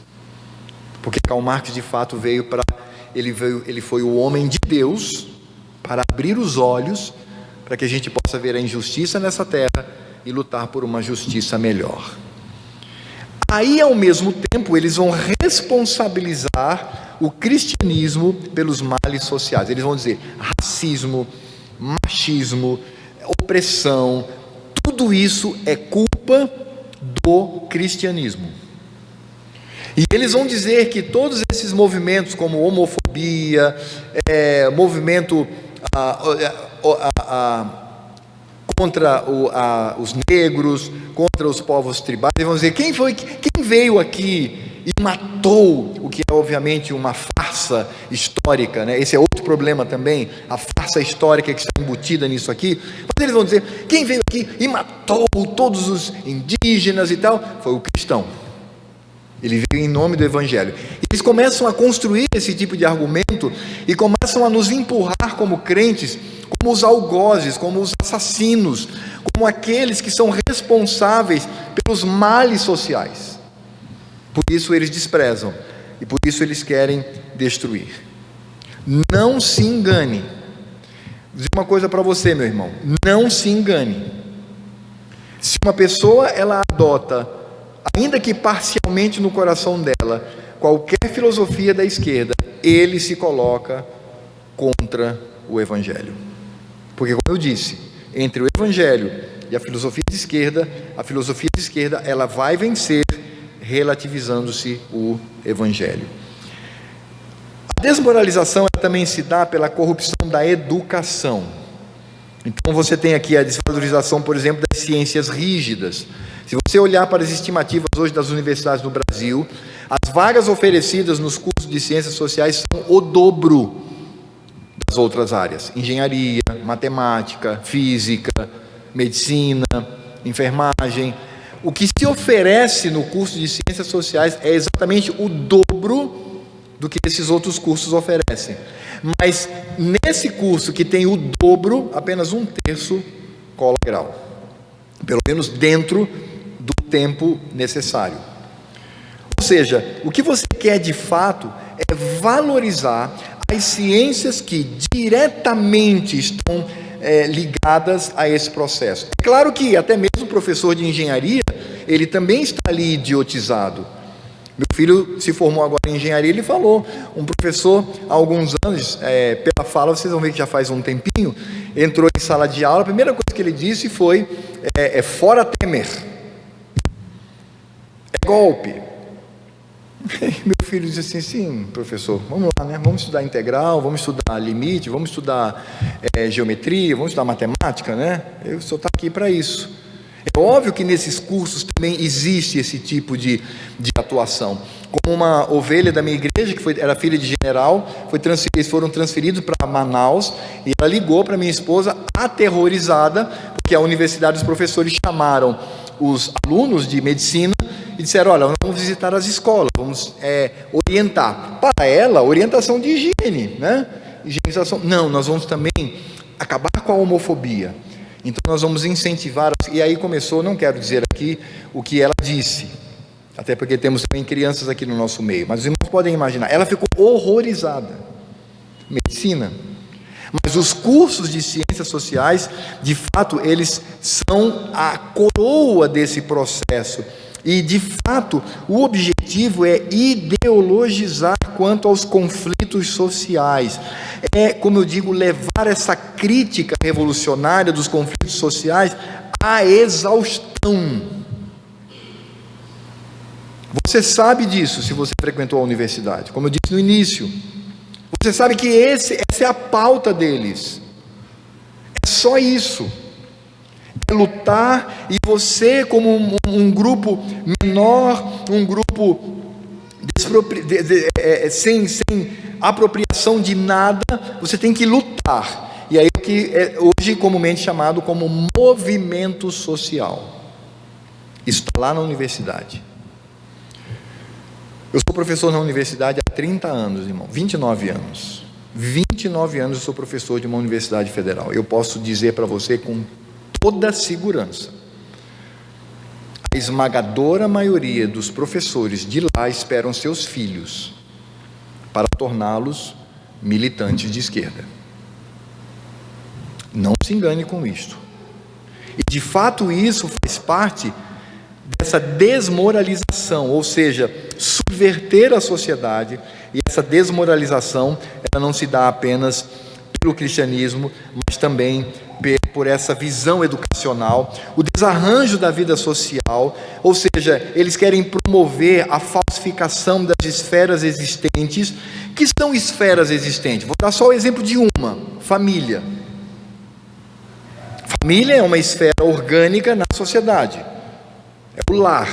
S1: Porque Karl Marx de fato ele foi o homem de Deus para abrir os olhos para que a gente possa ver a injustiça nessa terra e lutar por uma justiça melhor. Aí, ao mesmo tempo, eles vão responsabilizar o cristianismo pelos males sociais. Eles vão dizer: racismo, machismo, opressão, tudo isso é culpa do cristianismo. E eles vão dizer que todos esses movimentos, como homofobia, movimento contra os negros, contra os povos tribais, eles vão dizer: quem veio aqui e matou, o que é obviamente uma farsa histórica, né? Esse é outro problema também, a farsa histórica que está embutida nisso aqui. Mas eles vão dizer: quem veio aqui e matou todos os indígenas e tal, foi o cristão. Ele veio em nome do Evangelho. E eles começam a construir esse tipo de argumento e começam a nos empurrar como crentes, como os algozes, como os assassinos, como aqueles que são responsáveis pelos males sociais. Por isso eles desprezam e por isso eles querem destruir. Não se engane. Vou dizer uma coisa para você, meu irmão: não se engane. Se uma pessoa ela adota, ainda que parcialmente no coração dela, qualquer filosofia da esquerda, ele se coloca contra o Evangelho. Porque, como eu disse, entre o Evangelho e a filosofia de esquerda ela vai vencer relativizando-se o Evangelho. A desmoralização ela também se dá pela corrupção da educação. Então você tem aqui a desvalorização, por exemplo, das ciências rígidas. Se você olhar para as estimativas hoje das universidades no Brasil, as vagas oferecidas nos cursos de ciências sociais são o dobro das outras áreas: engenharia, matemática, física, medicina, enfermagem. O que se oferece no curso de ciências sociais é exatamente o dobro do que esses outros cursos oferecem. Mas nesse curso que tem o dobro, apenas 1/3 cola grau, pelo menos dentro do tempo necessário. Ou seja, o que você quer de fato é valorizar as ciências que diretamente estão ligadas a esse processo. É claro que até mesmo o professor de engenharia, ele também está ali idiotizado. Meu filho se formou agora em engenharia, ele falou, um professor há alguns anos, pela fala, vocês vão ver que já faz um tempinho, entrou em sala de aula, a primeira coisa que ele disse foi, fora Temer, é golpe. Meu filho disse assim: sim, professor, vamos lá, né? Vamos estudar integral, vamos estudar limite, vamos estudar geometria, vamos estudar matemática, né? Eu só estou aqui para isso. É óbvio que nesses cursos também existe esse tipo de atuação. Como uma ovelha da minha igreja, que era filha de general, eles foram transferidos para Manaus, e ela ligou para minha esposa aterrorizada, porque a universidade, os professores chamaram os alunos de medicina e disseram: olha, vamos visitar as escolas, vamos orientar. Para ela, orientação de higiene, né? Higienização. Não, nós vamos também acabar com a homofobia. Então nós vamos incentivar. E aí começou, não quero dizer aqui o que ela disse, até porque temos também crianças aqui no nosso meio, mas os irmãos podem imaginar, ela ficou horrorizada. Medicina. Mas os cursos de ciências sociais, de fato, eles são a coroa desse processo. E, de fato, o objetivo é ideologizar quanto aos conflitos sociais. É, como eu digo, levar essa crítica revolucionária dos conflitos sociais à exaustão. Você sabe disso se você frequentou a universidade, como eu disse no início. Você sabe que essa é a pauta deles. É só isso. é lutar, e você, como um grupo menor, um grupo sem apropriação de nada, você tem que lutar. E aí o que é hoje comumente chamado como movimento social. Isso está lá na universidade. Eu sou professor na universidade há 30 anos, irmão, 29 anos. 29 anos eu sou professor de uma universidade federal. Eu posso dizer para você com toda segurança: a esmagadora maioria dos professores de lá esperam seus filhos para torná-los militantes de esquerda. Não se engane com isto. E de fato isso faz parte dessa desmoralização, ou seja, subverter a sociedade. E essa desmoralização, ela não se dá apenas pelo cristianismo, mas também por essa visão educacional, o desarranjo da vida social, ou seja, eles querem promover a falsificação das esferas existentes. Que são esferas existentes? Vou dar só o exemplo de uma: família. Família é uma esfera orgânica na sociedade, é o lar,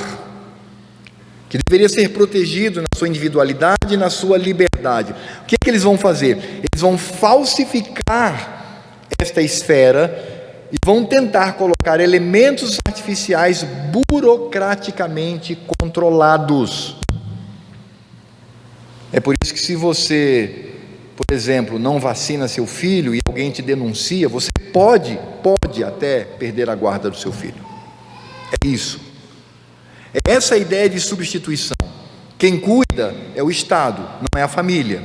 S1: que deveria ser protegido na sua individualidade e na sua liberdade. O que é que eles vão fazer? Eles vão falsificar esta esfera e vão tentar colocar elementos artificiais burocraticamente controlados. É por isso que, se você, por exemplo, não vacina seu filho e alguém te denuncia, você pode até perder a guarda do seu filho. É isso. É essa a ideia de substituição. Quem cuida é o Estado, não é a família.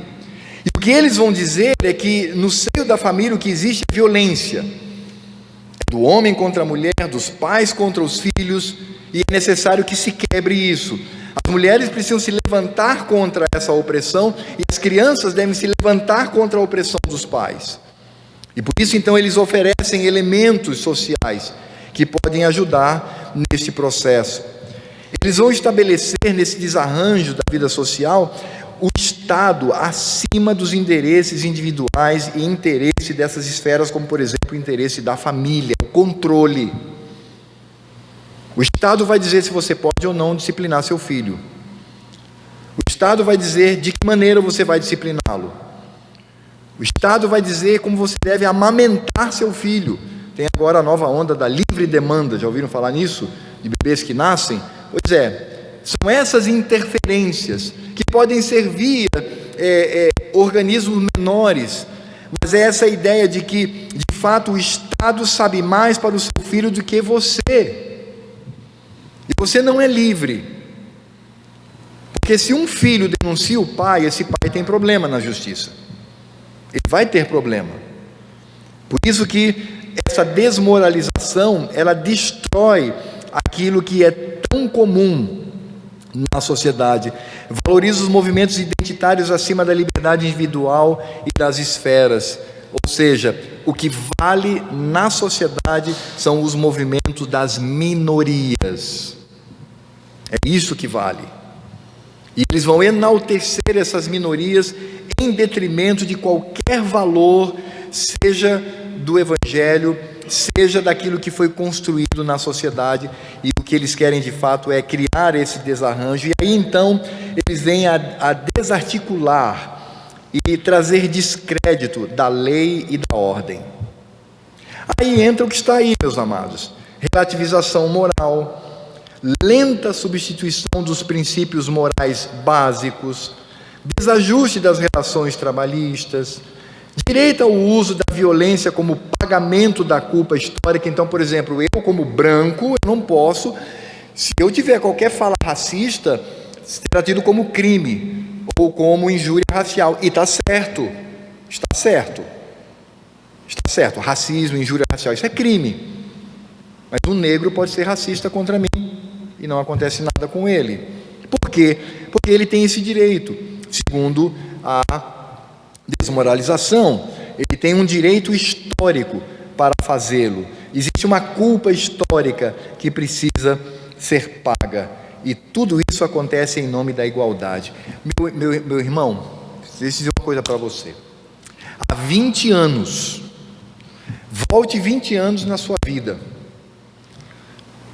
S1: E o que eles vão dizer é que no seio da família o que existe é violência. É do homem contra a mulher, dos pais contra os filhos, e é necessário que se quebre isso. As mulheres precisam se levantar contra essa opressão, e as crianças devem se levantar contra a opressão dos pais. E por isso então eles oferecem elementos sociais que podem ajudar neste processo. Eles vão estabelecer nesse desarranjo da vida social o Estado acima dos interesses individuais e interesse dessas esferas, como por exemplo o interesse da família, o controle. O Estado vai dizer se você pode ou não disciplinar seu filho. O Estado vai dizer de que maneira você vai discipliná-lo. O Estado vai dizer como você deve amamentar seu filho. Tem agora a nova onda da livre demanda, já ouviram falar nisso? De bebês que nascem? Pois é, são essas interferências que podem servir organismos menores, mas é essa ideia de que, de fato, o Estado sabe mais para o seu filho do que você, e você não é livre, porque se um filho denuncia o pai, esse pai tem problema na justiça, ele vai ter problema. Por isso que essa desmoralização, ela destrói aquilo que é tão comum na sociedade, valoriza os movimentos identitários acima da liberdade individual e das esferas. Ou seja, o que vale na sociedade são os movimentos das minorias. É isso que vale. E eles vão enaltecer essas minorias em detrimento de qualquer valor, seja do Evangelho, seja daquilo que foi construído na sociedade. E o que eles querem de fato é criar esse desarranjo, e aí então eles vêm a desarticular e trazer descrédito da lei e da ordem. Aí entra o que está aí, meus amados: relativização moral, lenta substituição dos princípios morais básicos, desajuste das relações trabalhistas, direito ao uso da violência como pagamento da culpa histórica. Então, por exemplo, eu como branco, eu não posso, se eu tiver qualquer fala racista, será tido como crime ou como injúria racial. E está certo, racismo, injúria racial, isso é crime. Mas um negro pode ser racista contra mim e não acontece nada com ele. Por quê? Porque ele tem esse direito, segundo a desmoralização. Ele tem um direito histórico para fazê-lo. Existe uma culpa histórica que precisa ser paga, e tudo isso acontece em nome da igualdade. Meu irmão, deixa eu dizer uma coisa para você. Há 20 anos, volte 20 anos na sua vida,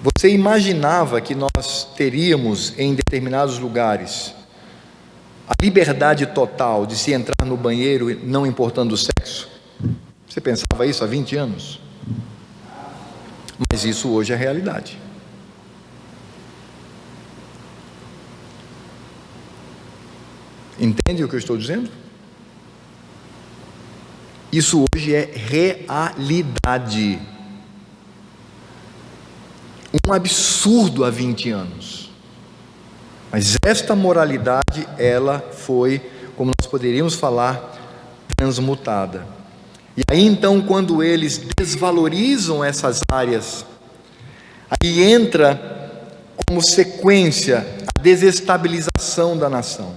S1: Você imaginava que nós teríamos em determinados lugares a liberdade total de se entrar no banheiro não importando o sexo? Você pensava isso há 20 anos? Mas isso hoje é realidade. Entende o que eu estou dizendo? Isso hoje é realidade. Um absurdo há 20 anos. Mas esta moralidade, ela foi, como nós poderíamos falar, transmutada. E aí então, quando eles desvalorizam essas áreas, aí entra como sequência a desestabilização da nação.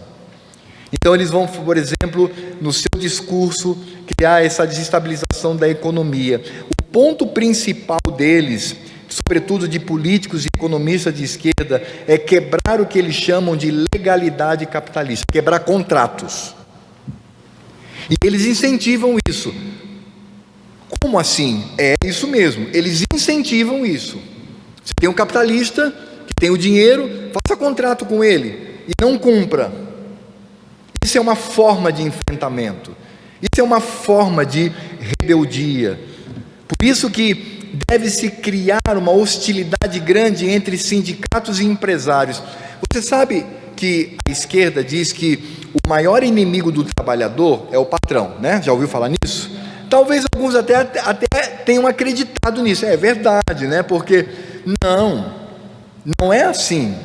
S1: Então eles vão, por exemplo, no seu discurso, criar essa desestabilização da economia. O ponto principal deles, sobretudo de políticos e economistas de esquerda, é quebrar o que eles chamam de legalidade capitalista, quebrar contratos. E eles incentivam isso. Como assim? É isso mesmo, eles incentivam isso. Você tem um capitalista que tem o dinheiro, faça contrato com ele e não cumpra. Isso é uma forma de enfrentamento. Isso é uma forma de rebeldia. Por isso que deve-se criar uma hostilidade grande entre sindicatos e empresários. Você sabe que a esquerda diz que o maior inimigo do trabalhador é o patrão, né? Já ouviu falar nisso? Talvez alguns até tenham acreditado nisso. É verdade, né? Porque não é assim.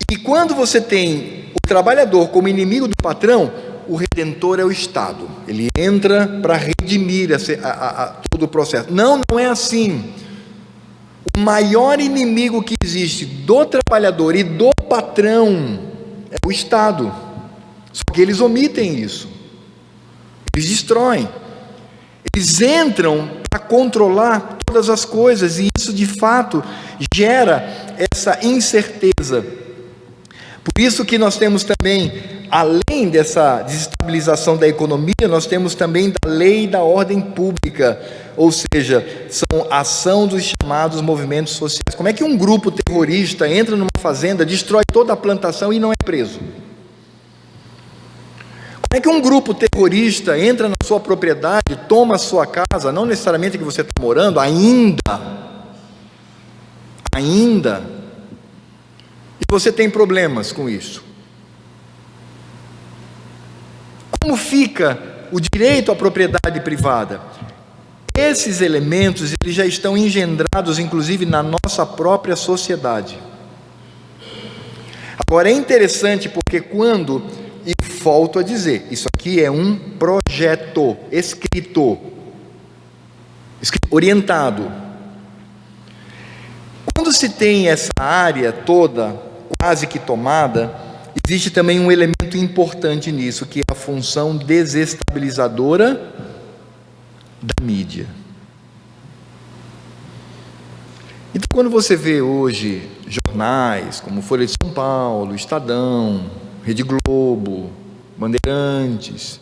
S1: E quando você tem o trabalhador como inimigo do patrão, o redentor é o Estado. Ele entra para redimir todo o processo. Não é assim. O maior inimigo que existe do trabalhador e do patrão é o Estado. Só que eles omitem isso. Eles destroem. Eles entram para controlar todas as coisas, e isso de fato gera essa incerteza. Por isso que nós temos também, além dessa desestabilização da economia, nós temos também da lei da ordem pública, ou seja, são a ação dos chamados movimentos sociais. Como é que um grupo terrorista entra numa fazenda, destrói toda a plantação e não é preso? Como é que um grupo terrorista entra na sua propriedade, toma a sua casa, não necessariamente que você está morando, ainda, e você tem problemas com isso? Como fica o direito à propriedade privada? Esses elementos, eles já estão engendrados, inclusive, na nossa própria sociedade. Agora, é interessante porque quando, e volto a dizer, isso aqui é um projeto escrito, orientado. Quando se tem essa área toda quase que tomada, existe também um elemento importante nisso, que é a função desestabilizadora da mídia. Então, quando você vê hoje jornais como Folha de São Paulo, Estadão, Rede Globo, Bandeirantes,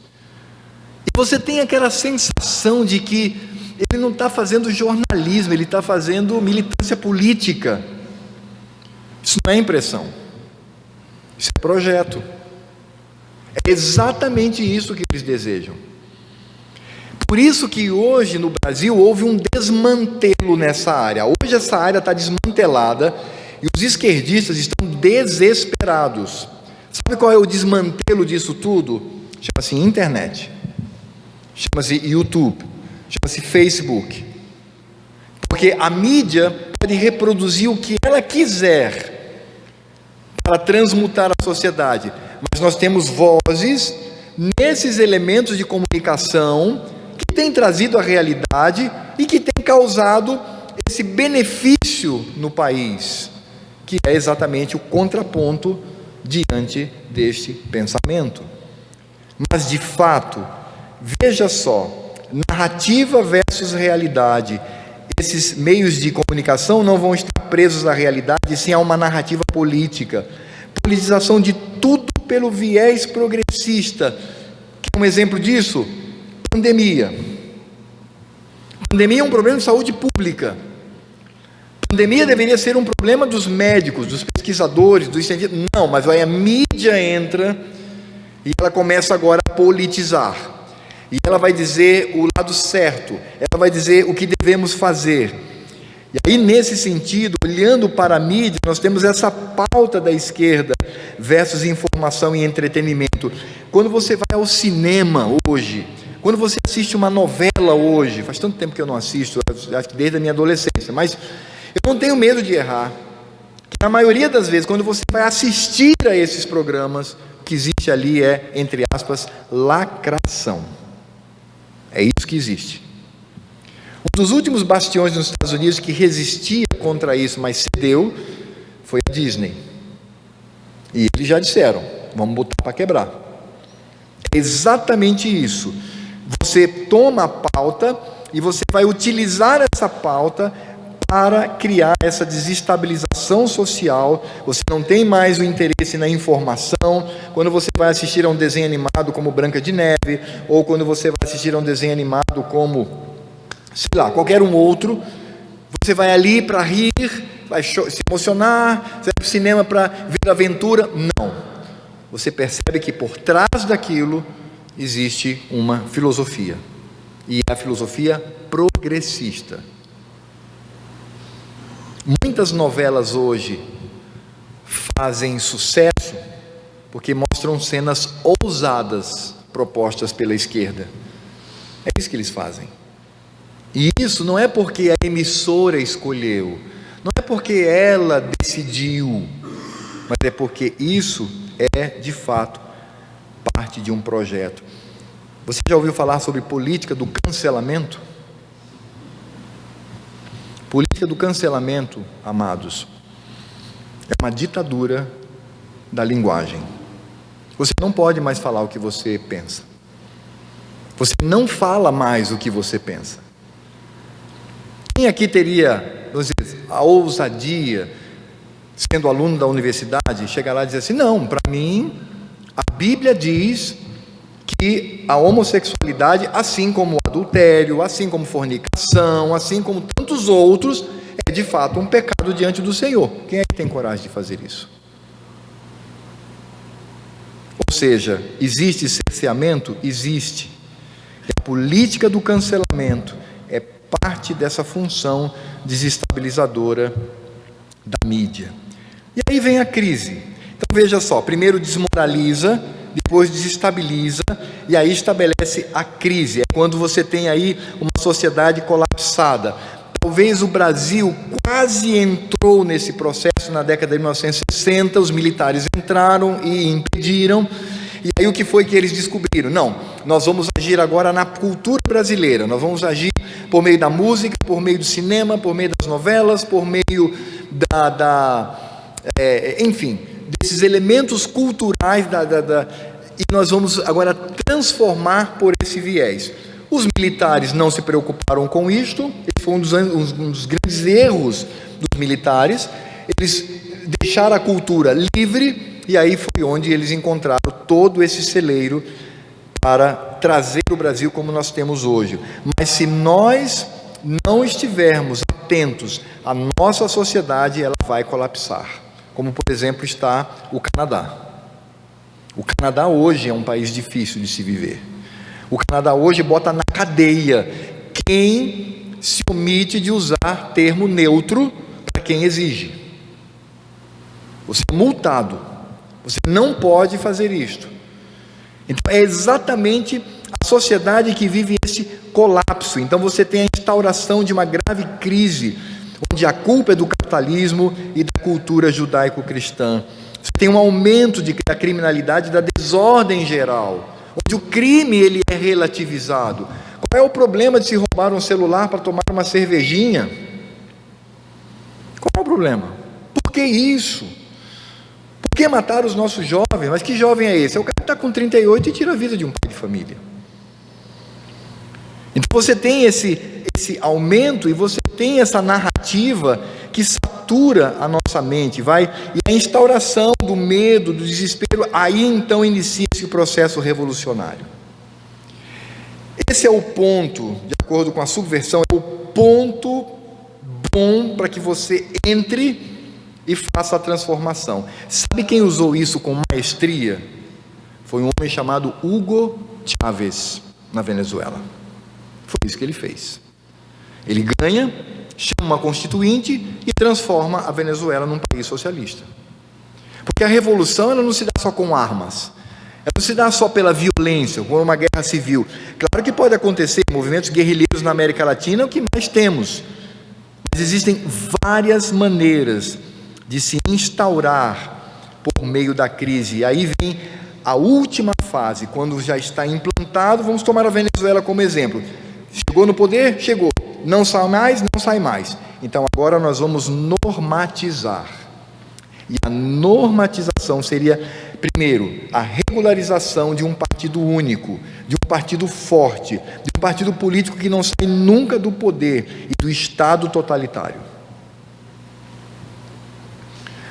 S1: e você tem aquela sensação de que ele não está fazendo jornalismo, ele está fazendo militância política. Isso não é impressão, isso é projeto. É exatamente isso que eles desejam. Por isso que hoje no Brasil houve um desmantelo nessa área. Hoje essa área está desmantelada e os esquerdistas estão desesperados. Sabe qual é o desmantelo disso tudo? Chama-se internet, chama-se YouTube, chama-se Facebook. Porque a mídia pode reproduzir o que ela quiser para transmutar a sociedade, mas nós temos vozes nesses elementos de comunicação que têm trazido a realidade e que têm causado esse benefício no país, que é exatamente o contraponto diante deste pensamento. Mas de fato, veja só, narrativa versus realidade. Esses meios de comunicação não vão estar presos à realidade, sim a uma narrativa política. Politização de tudo pelo viés progressista. Quer um exemplo disso? Pandemia. Pandemia é um problema de saúde pública. pandemia deveria ser um problema dos médicos, dos pesquisadores, dos cientistas. Não, mas aí a mídia entra e ela começa agora a politizar. E ela vai dizer o lado certo, ela vai dizer o que devemos fazer. E aí, nesse sentido, olhando para a mídia, nós temos essa pauta da esquerda versus informação e entretenimento. Quando você vai ao cinema hoje, quando você assiste uma novela hoje, faz tanto tempo que eu não assisto, acho que desde a minha adolescência, mas eu não tenho medo de errar. Na maioria das vezes, quando você vai assistir a esses programas, o que existe ali é, entre aspas, lacração. É isso que existe. Um dos últimos bastiões nos Estados Unidos que resistia contra isso, mas cedeu, foi a Disney. E eles já disseram, vamos botar para quebrar. É exatamente isso. Você toma a pauta e você vai utilizar essa pauta para criar essa desestabilização social. Você não tem mais o interesse na informação. Quando você vai assistir a um desenho animado como Branca de Neve, ou quando você vai assistir a um desenho animado como, sei lá, qualquer um outro, você vai ali para rir, vai se emocionar, você vai para o cinema para ver aventura. Não. Você percebe que por trás daquilo existe uma filosofia. E é a filosofia progressista. Muitas novelas hoje fazem sucesso porque mostram cenas ousadas propostas pela esquerda. É isso que eles fazem. E isso não é porque a emissora escolheu, não é porque ela decidiu, mas é porque isso é, de fato, parte de um projeto. Você já ouviu falar sobre política do cancelamento? Política do cancelamento, amados, é uma ditadura da linguagem. Você não pode mais falar o que você pensa. Você não fala mais o que você pensa. Quem aqui teria, vamos dizer, a ousadia, sendo aluno da universidade, chegar lá e dizer assim, não, para mim, a Bíblia diz que a homossexualidade, assim como o adultério, assim como fornicação, assim como tantos outros, é de fato um pecado diante do Senhor. Quem é que tem coragem de fazer isso? Ou seja, existe cerceamento? Existe. E a política do cancelamento é parte dessa função desestabilizadora da mídia. E aí vem a crise. Então veja só, primeiro desmoraliza, depois desestabiliza, e aí estabelece a crise. É quando você tem aí uma sociedade colapsada. Talvez o Brasil quase entrou nesse processo na década de 1960, os militares entraram e impediram. E aí o que foi que eles descobriram? Não, nós vamos agir agora na cultura brasileira, nós vamos agir por meio da música, por meio do cinema, por meio das novelas, por meio enfim, desses elementos culturais, e nós vamos agora transformar por esse viés. Os militares não se preocuparam com isto, esse foi um dos grandes erros dos militares. Eles deixaram a cultura livre, e aí foi onde eles encontraram todo esse celeiro para trazer o Brasil como nós temos hoje. Mas se nós não estivermos atentos, a nossa sociedade ela vai colapsar. Como, por exemplo, está o Canadá. O Canadá hoje é um país difícil de se viver. O Canadá hoje bota na cadeia quem se omite de usar termo neutro para quem exige. Você é multado. Você não pode fazer isto. Então é exatamente a sociedade que vive esse colapso. Então você tem a instauração de uma grave crise, onde a culpa é do capitalismo e da cultura judaico-cristã. Você tem um aumento da criminalidade e da desordem geral, onde o crime ele é relativizado. Qual é o problema de se roubar um celular para tomar uma cervejinha? Qual é o problema? Por que isso? Por que matar os nossos jovens? Mas que jovem é esse? É o cara que está com 38 e tira a vida de um pai de família. Então você tem esse aumento e você tem essa narrativa que satura a nossa mente, e a instauração do medo, do desespero, aí então inicia-se o processo revolucionário. Esse é o ponto, de acordo com a subversão, é o ponto bom para que você entre e faça a transformação. Sabe quem usou isso com maestria? Foi um homem chamado Hugo Chávez, na Venezuela. Foi isso que ele fez. Ele ganha, chama uma constituinte e transforma a Venezuela num país socialista. Porque a revolução, ela não se dá só com armas, ela não se dá só pela violência, ou uma guerra civil. Claro que pode acontecer movimentos guerrilheiros na América Latina, é o que mais temos. Mas existem várias maneiras de se instaurar por meio da crise. E aí vem a última fase, quando já está implantado. Vamos tomar a Venezuela como exemplo. Chegou no poder? Chegou. Não sai mais? Não sai mais. Então agora nós vamos normatizar. E a normatização seria, primeiro, a regularização de um partido único, de um partido forte, de um partido político que não sai nunca do poder e do Estado totalitário.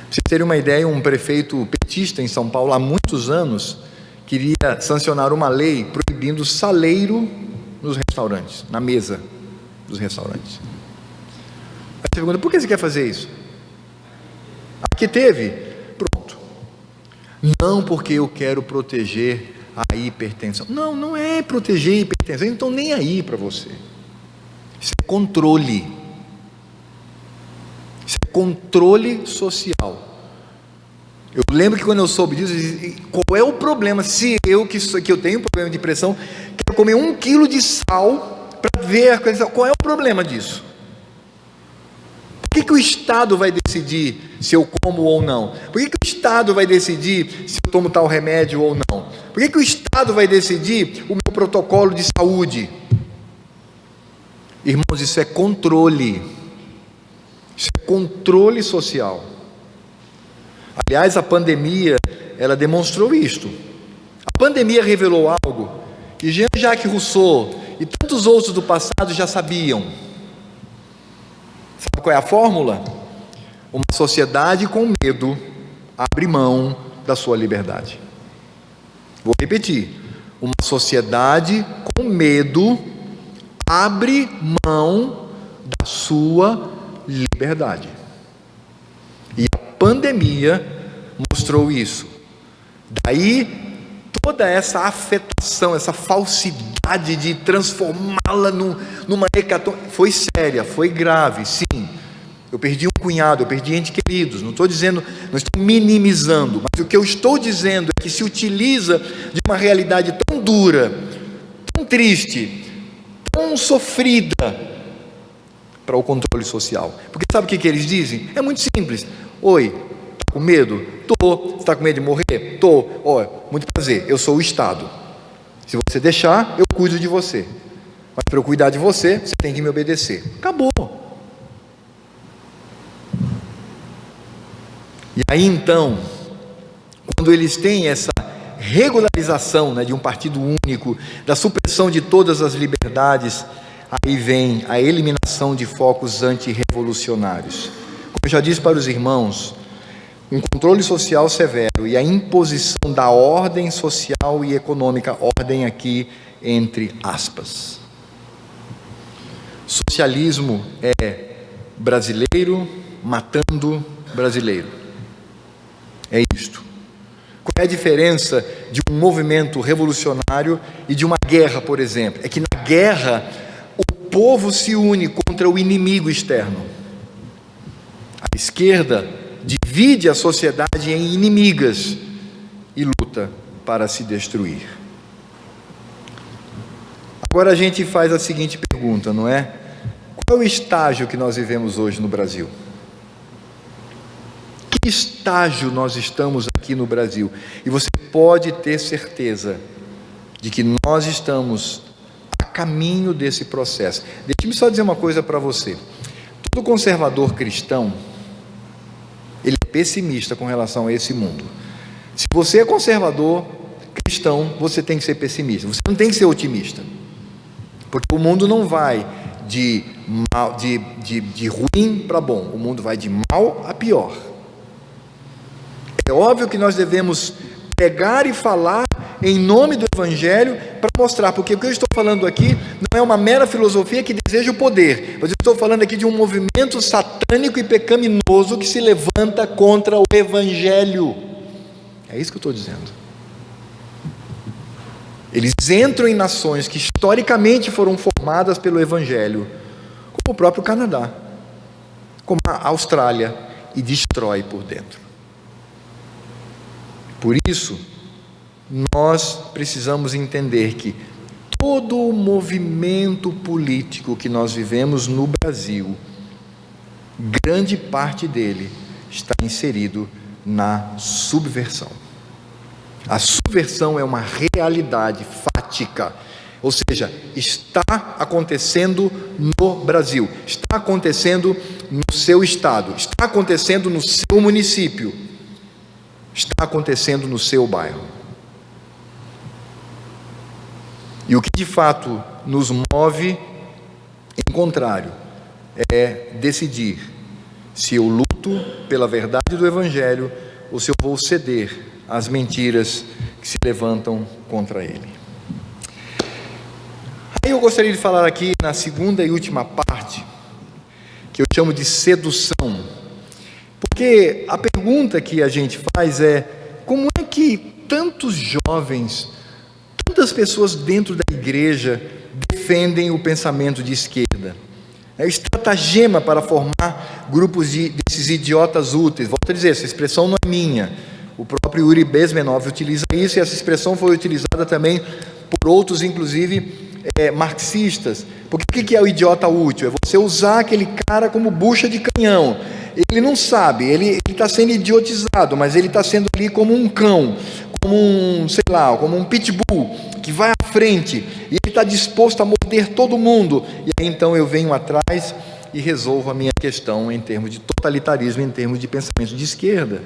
S1: Para vocês terem uma ideia, um prefeito petista em São Paulo, há muitos anos, queria sancionar uma lei proibindo saleiro nos restaurantes, na mesa dos restaurantes. Aí você pergunta, por que você quer fazer isso? Aqui teve? Pronto. Não porque eu quero proteger a hipertensão. Não, não é proteger a hipertensão, então nem aí para você. Isso é controle. Isso é controle social. Eu lembro que quando eu soube disso, eu disse, qual é o problema? Se eu, que eu tenho problema de pressão, quero comer 1 quilo de sal para ver a coisa, qual é o problema disso? Por que o Estado vai decidir se eu como ou não? Por que o Estado vai decidir se eu tomo tal remédio ou não? Por que o Estado vai decidir o meu protocolo de saúde? Irmãos, isso é controle. Isso é controle social. Aliás, a pandemia, ela demonstrou isto. A pandemia revelou algo que Jean-Jacques Rousseau e tantos outros do passado já sabiam. Sabe qual é a fórmula? Uma sociedade com medo abre mão da sua liberdade. Vou repetir. Uma sociedade com medo abre mão da sua liberdade. E a pandemia mostrou isso. Daí toda essa afetação, essa falsidade de transformá-la numa hecatombe, foi séria, foi grave, sim. Eu perdi um cunhado, eu perdi entes queridos, não estou dizendo, não estou minimizando, mas o que eu estou dizendo é que se utiliza de uma realidade tão dura, tão triste, tão sofrida, para o controle social. Porque sabe o que eles dizem? É muito simples. Oi, está com medo? Tô. Você está com medo de morrer? Tô. Olha, muito prazer, eu sou o Estado. Se você deixar, eu cuido de você. Mas para eu cuidar de você, você tem que me obedecer. Acabou. E aí então, quando eles têm essa regularização, né, de um partido único, da supressão de todas as liberdades, aí vem a eliminação de focos antirrevolucionários. Como eu já disse para os irmãos, um controle social severo e a imposição da ordem social e econômica, ordem aqui entre aspas. Socialismo é brasileiro matando brasileiro. É isto. Qual é a diferença de um movimento revolucionário e de uma guerra, por exemplo? É que na guerra o povo se une contra o inimigo externo. A esquerda divide a sociedade em inimigas e luta para se destruir. Agora a gente faz a seguinte pergunta, não é? Qual é o estágio que nós vivemos hoje no Brasil? Que estágio nós estamos aqui no Brasil? E você pode ter certeza de que nós estamos a caminho desse processo. Deixe-me só dizer uma coisa para você. Todo conservador cristão, ele é pessimista com relação a esse mundo. Se você é conservador cristão, você tem que ser pessimista. Você não tem que ser otimista. Porque o mundo não vai de ruim para bom. O mundo vai de mal a pior. É óbvio que nós devemos pregar e falar em nome do Evangelho para mostrar, porque o que eu estou falando aqui não é uma mera filosofia que deseja o poder, mas eu estou falando aqui de um movimento satânico e pecaminoso que se levanta contra o Evangelho. É isso que eu estou dizendo. Eles entram em nações que historicamente foram formadas pelo Evangelho, como o próprio Canadá, como a Austrália, e destrói por dentro. Por isso, nós precisamos entender que todo o movimento político que nós vivemos no Brasil, grande parte dele está inserido na subversão. A subversão é uma realidade fática, ou seja, está acontecendo no Brasil, está acontecendo no seu estado, está acontecendo no seu município, está acontecendo no seu bairro. E o que de fato nos move, em contrário, é decidir se eu luto pela verdade do Evangelho ou se eu vou ceder às mentiras que se levantam contra ele. Aí eu gostaria de falar aqui na segunda e última parte, que eu chamo de sedução, porque a pergunta que a gente faz é: como é que tantos jovens, tantas pessoas dentro da igreja defendem o pensamento de esquerda? É estratagema para formar grupos desses idiotas úteis. Volto a dizer, essa expressão não é minha. O próprio Yuri Bezmenov utiliza isso, e essa expressão foi utilizada também por outros, inclusive marxistas. Porque o que é o idiota útil? É você usar aquele cara como bucha de canhão. Ele não sabe, ele está sendo idiotizado, mas ele está sendo ali como um cão, como um pitbull, que vai à frente, e ele está disposto a morder todo mundo. E aí então eu venho atrás e resolvo a minha questão em termos de totalitarismo, em termos de pensamento de esquerda.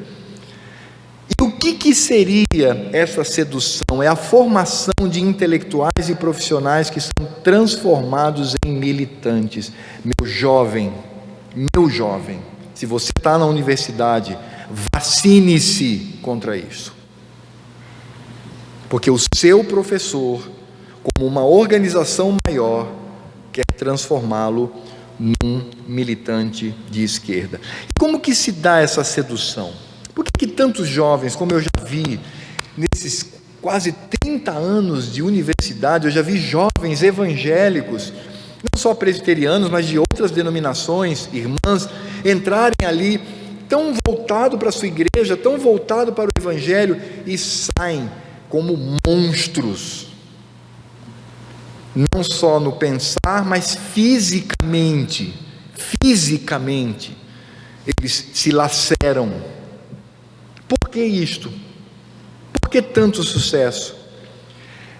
S1: E o que seria essa sedução? É a formação de intelectuais e profissionais que são transformados em militantes. Meu jovem, se você está na universidade, vacine-se contra isso. Porque o seu professor, como uma organização maior, quer transformá-lo num militante de esquerda. E como que se dá essa sedução? Por que tantos jovens, como eu já vi nesses quase 30 anos de universidade, eu já vi jovens evangélicos, não só presbiterianos, mas de outras denominações, irmãs, entrarem ali tão voltado para a sua igreja, tão voltado para o evangelho, e saem como monstros, não só no pensar, mas fisicamente, eles se laceram. Por que isto? Por que tanto sucesso?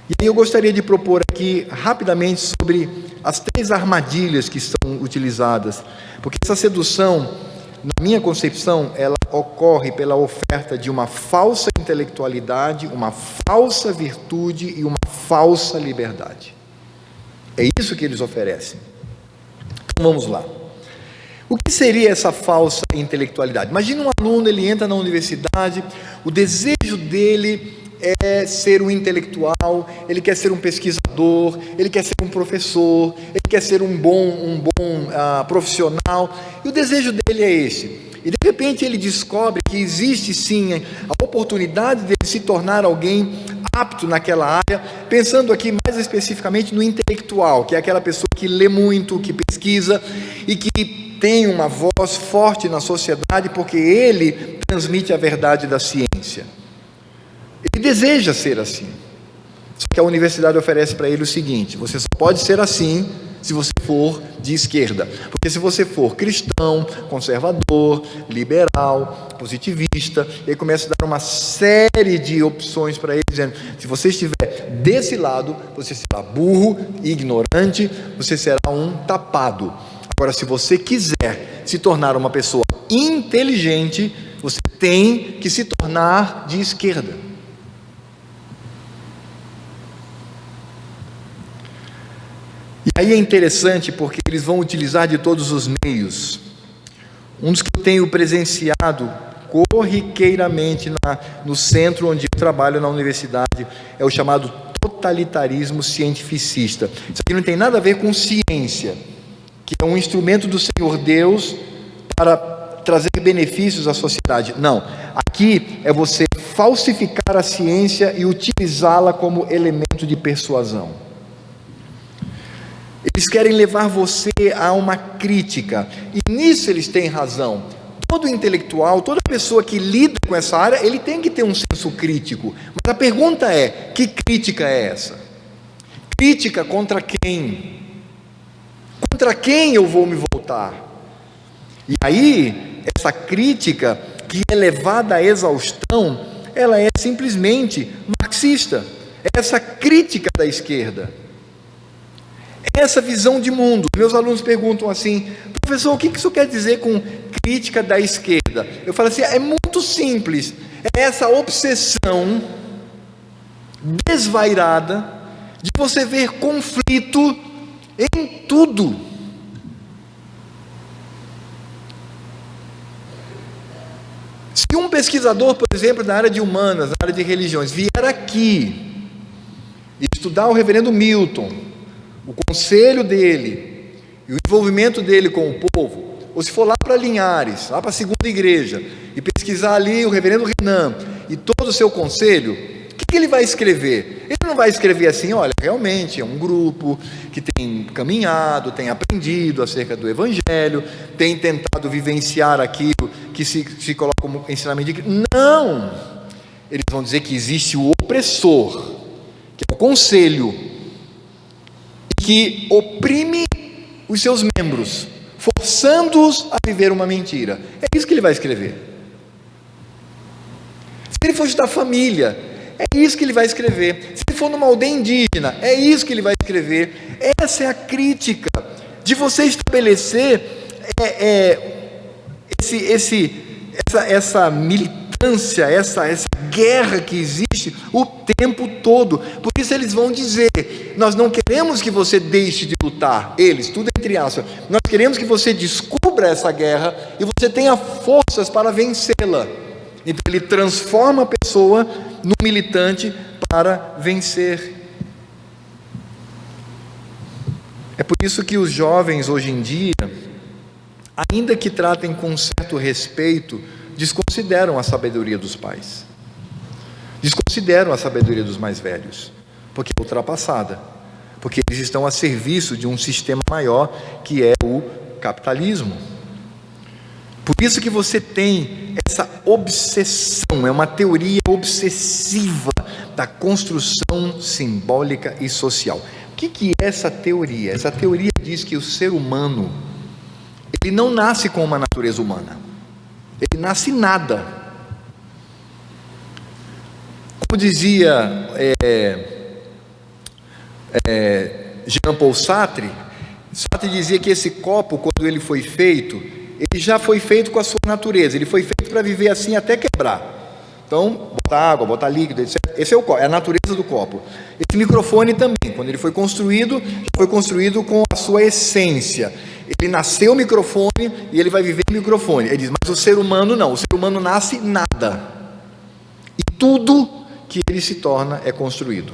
S1: E aí eu gostaria de propor aqui rapidamente sobre as 3 armadilhas que são utilizadas, porque essa sedução, na minha concepção, ela ocorre pela oferta de uma falsa intelectualidade, uma falsa virtude e uma falsa liberdade. É isso que eles oferecem. Então vamos lá. O que seria essa falsa intelectualidade? Imagina um aluno, ele entra na universidade, o desejo dele é ser um intelectual, ele quer ser um pesquisador, ele quer ser um professor, ele quer ser um bom profissional, e o desejo dele é esse. E de repente ele descobre que existe sim a oportunidade de ele se tornar alguém apto naquela área, pensando aqui mais especificamente no intelectual, que é aquela pessoa que lê muito, que pesquisa e que tem uma voz forte na sociedade, porque ele transmite a verdade da ciência. Ele deseja ser assim. Só que a universidade oferece para ele o seguinte: você só pode ser assim se você for de esquerda. Porque se você for cristão, conservador, liberal, positivista, ele começa a dar uma série de opções para ele, dizendo: se você estiver desse lado, você será burro, ignorante, você será um tapado. Agora, se você quiser se tornar uma pessoa inteligente, você tem que se tornar de esquerda. E aí é interessante porque eles vão utilizar de todos os meios. Um dos que eu tenho presenciado corriqueiramente no centro onde eu trabalho na universidade, é o chamado totalitarismo cientificista. Isso aqui não tem nada a ver com ciência, que é um instrumento do Senhor Deus para trazer benefícios à sociedade. Não, aqui é você falsificar a ciência e utilizá-la como elemento de persuasão. Eles querem levar você a uma crítica, e nisso eles têm razão. Todo intelectual, toda pessoa que lida com essa área, ele tem que ter um senso crítico. Mas a pergunta é, que crítica é essa? Crítica contra quem? Contra quem eu vou me voltar? E aí, essa crítica que é levada à exaustão, ela é simplesmente marxista. É essa crítica da esquerda. É essa visão de mundo. Meus alunos perguntam assim, professor, o que isso quer dizer com crítica da esquerda? Eu falo assim, é muito simples. É essa obsessão desvairada de você ver conflito em tudo. Se um pesquisador, por exemplo, da área de humanas, da área de religiões, vier aqui e estudar o reverendo Milton, o conselho dele e o envolvimento dele com o povo, ou se for lá para Linhares, lá para a segunda igreja, e pesquisar ali o reverendo Renan e todo o seu conselho, o que ele vai escrever? Ele não vai escrever assim, olha, realmente é um grupo que tem caminhado, tem aprendido acerca do Evangelho, tem tentado vivenciar aquilo que se coloca como ensinamento de Cristo. Não! Eles vão dizer que existe o opressor, que é o conselho, e que oprime os seus membros, forçando-os a viver uma mentira. É isso que ele vai escrever. Se ele for estudar família, é isso que ele vai escrever. Se ele for numa aldeia indígena, é isso que ele vai escrever. Essa é a crítica de você estabelecer essa militância, essa guerra que existe o tempo todo. Por isso eles vão dizer, nós não queremos que você deixe de lutar, eles, tudo entre aspas, nós queremos que você descubra essa guerra e você tenha forças para vencê-la. Então ele transforma a pessoa no militante para vencer. É por isso que os jovens hoje em dia, ainda que tratem com certo respeito, desconsideram a sabedoria dos pais, desconsideram a sabedoria dos mais velhos, porque é ultrapassada, porque eles estão a serviço de um sistema maior, que é o capitalismo. Por isso que você tem essa obsessão, é uma teoria obsessiva da construção simbólica e social. O que é essa teoria? Essa teoria diz que o ser humano, ele não nasce com uma natureza humana, ele nasce nada. Como dizia Jean-Paul Sartre dizia que esse copo, quando ele foi feito, ele já foi feito com a sua natureza, ele foi feito para viver assim até quebrar. Então, bota água, bota líquido, etc. Esse é o copo, é a natureza do copo. Esse microfone também, quando ele foi construído, já foi construído com a sua essência. Ele nasceu microfone e ele vai viver microfone. Ele diz, mas o ser humano não, o ser humano nasce nada. E tudo que ele se torna é construído.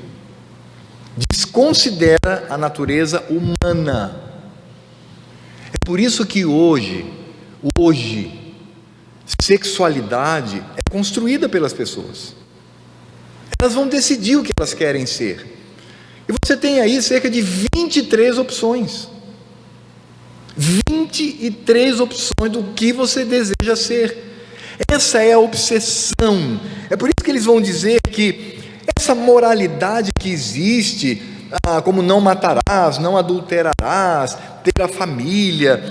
S1: Desconsidera a natureza humana. É por isso que hoje, sexualidade é construída pelas pessoas. Elas vão decidir o que elas querem ser. E você tem aí cerca de 23 opções. 23 opções do que você deseja ser. Essa é a obsessão. É por isso que eles vão dizer que essa moralidade que existe, como não matarás, não adulterarás, ter a família,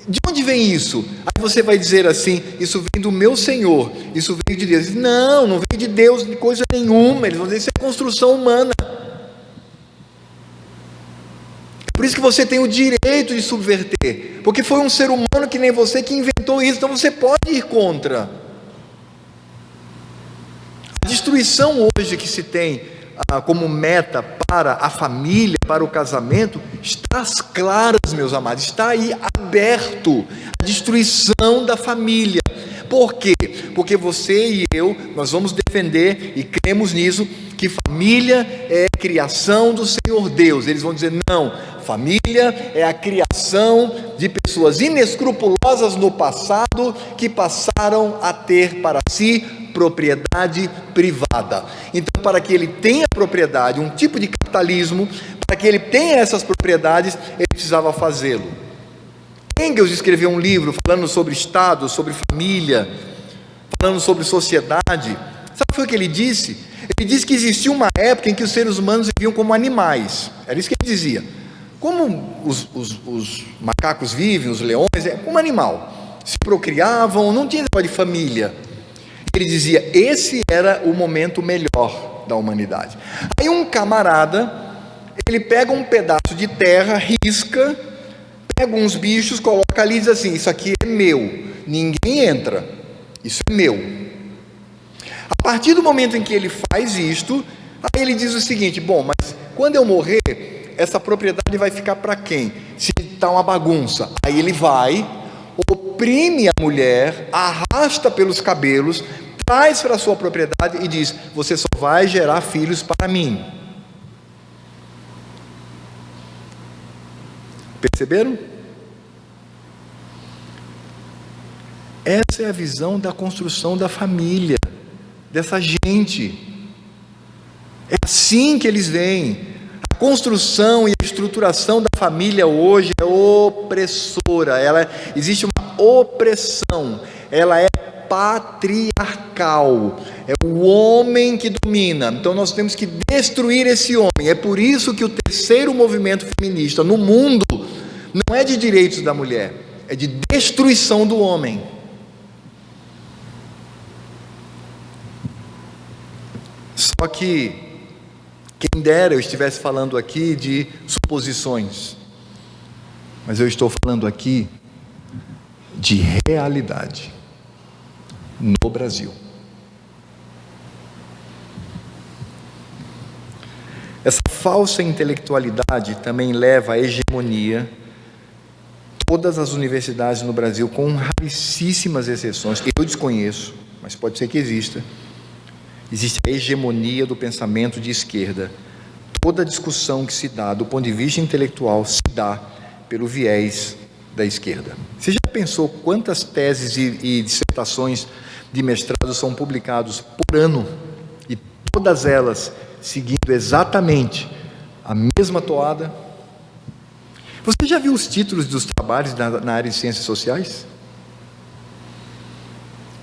S1: de onde vem isso? Aí você vai dizer assim, isso vem do meu Senhor, isso veio de Deus. Não veio de Deus de coisa nenhuma. Eles vão dizer, isso é construção humana. Por isso que você tem o direito de subverter, porque foi um ser humano que nem você que inventou isso, então você pode ir contra. A destruição hoje que se tem como meta para a família, para o casamento, está às claras, meus amados, está aí aberto, a destruição da família. Por quê? Porque você e eu, nós vamos defender e cremos nisso, que família é a criação do Senhor Deus. Eles vão dizer, não, família é a criação de pessoas inescrupulosas no passado, que passaram a ter para si propriedade privada. Então, para que ele tenha propriedade, um tipo de capitalismo, para que ele tenha essas propriedades, ele precisava fazê-lo. Engels escreveu um livro falando sobre Estado, sobre família, falando sobre sociedade. Sabe o que foi que ele disse? Ele disse que existia uma época em que os seres humanos viviam como animais. Era isso que ele dizia. Como os macacos vivem, os leões, como animal. Se procriavam, não tinha negócio de família. Ele dizia, esse era o momento melhor da humanidade. Aí um camarada, ele pega um pedaço de terra, risca, pega uns bichos, coloca ali e diz assim, isso aqui é meu, ninguém entra, isso é meu. A partir do momento em que ele faz isto, aí ele diz o seguinte, bom, mas quando eu morrer, essa propriedade vai ficar para quem? Se está uma bagunça, aí ele vai, oprime a mulher, arrasta pelos cabelos, traz para a sua propriedade e diz, você só vai gerar filhos para mim. Perceberam? Essa é a visão da construção da família, dessa gente. É assim que eles veem. A construção e a estruturação da família hoje é opressora. Existe uma opressão. Ela é patriarcal. É o homem que domina. Então nós temos que destruir esse homem. É por isso que o terceiro movimento feminista no mundo não é de direitos da mulher, é de destruição do homem. Só que, quem dera eu estivesse falando aqui de suposições, mas eu estou falando aqui de realidade no Brasil. Essa falsa intelectualidade também leva à hegemonia. Todas as universidades no Brasil, com raríssimas exceções, eu desconheço, mas pode ser que exista, existe a hegemonia do pensamento de esquerda. Toda discussão que se dá do ponto de vista intelectual se dá pelo viés da esquerda. Você já pensou quantas teses e dissertações de mestrado são publicados por ano, e todas elas seguindo exatamente a mesma toada? Você já viu os títulos dos trabalhos na área de ciências sociais?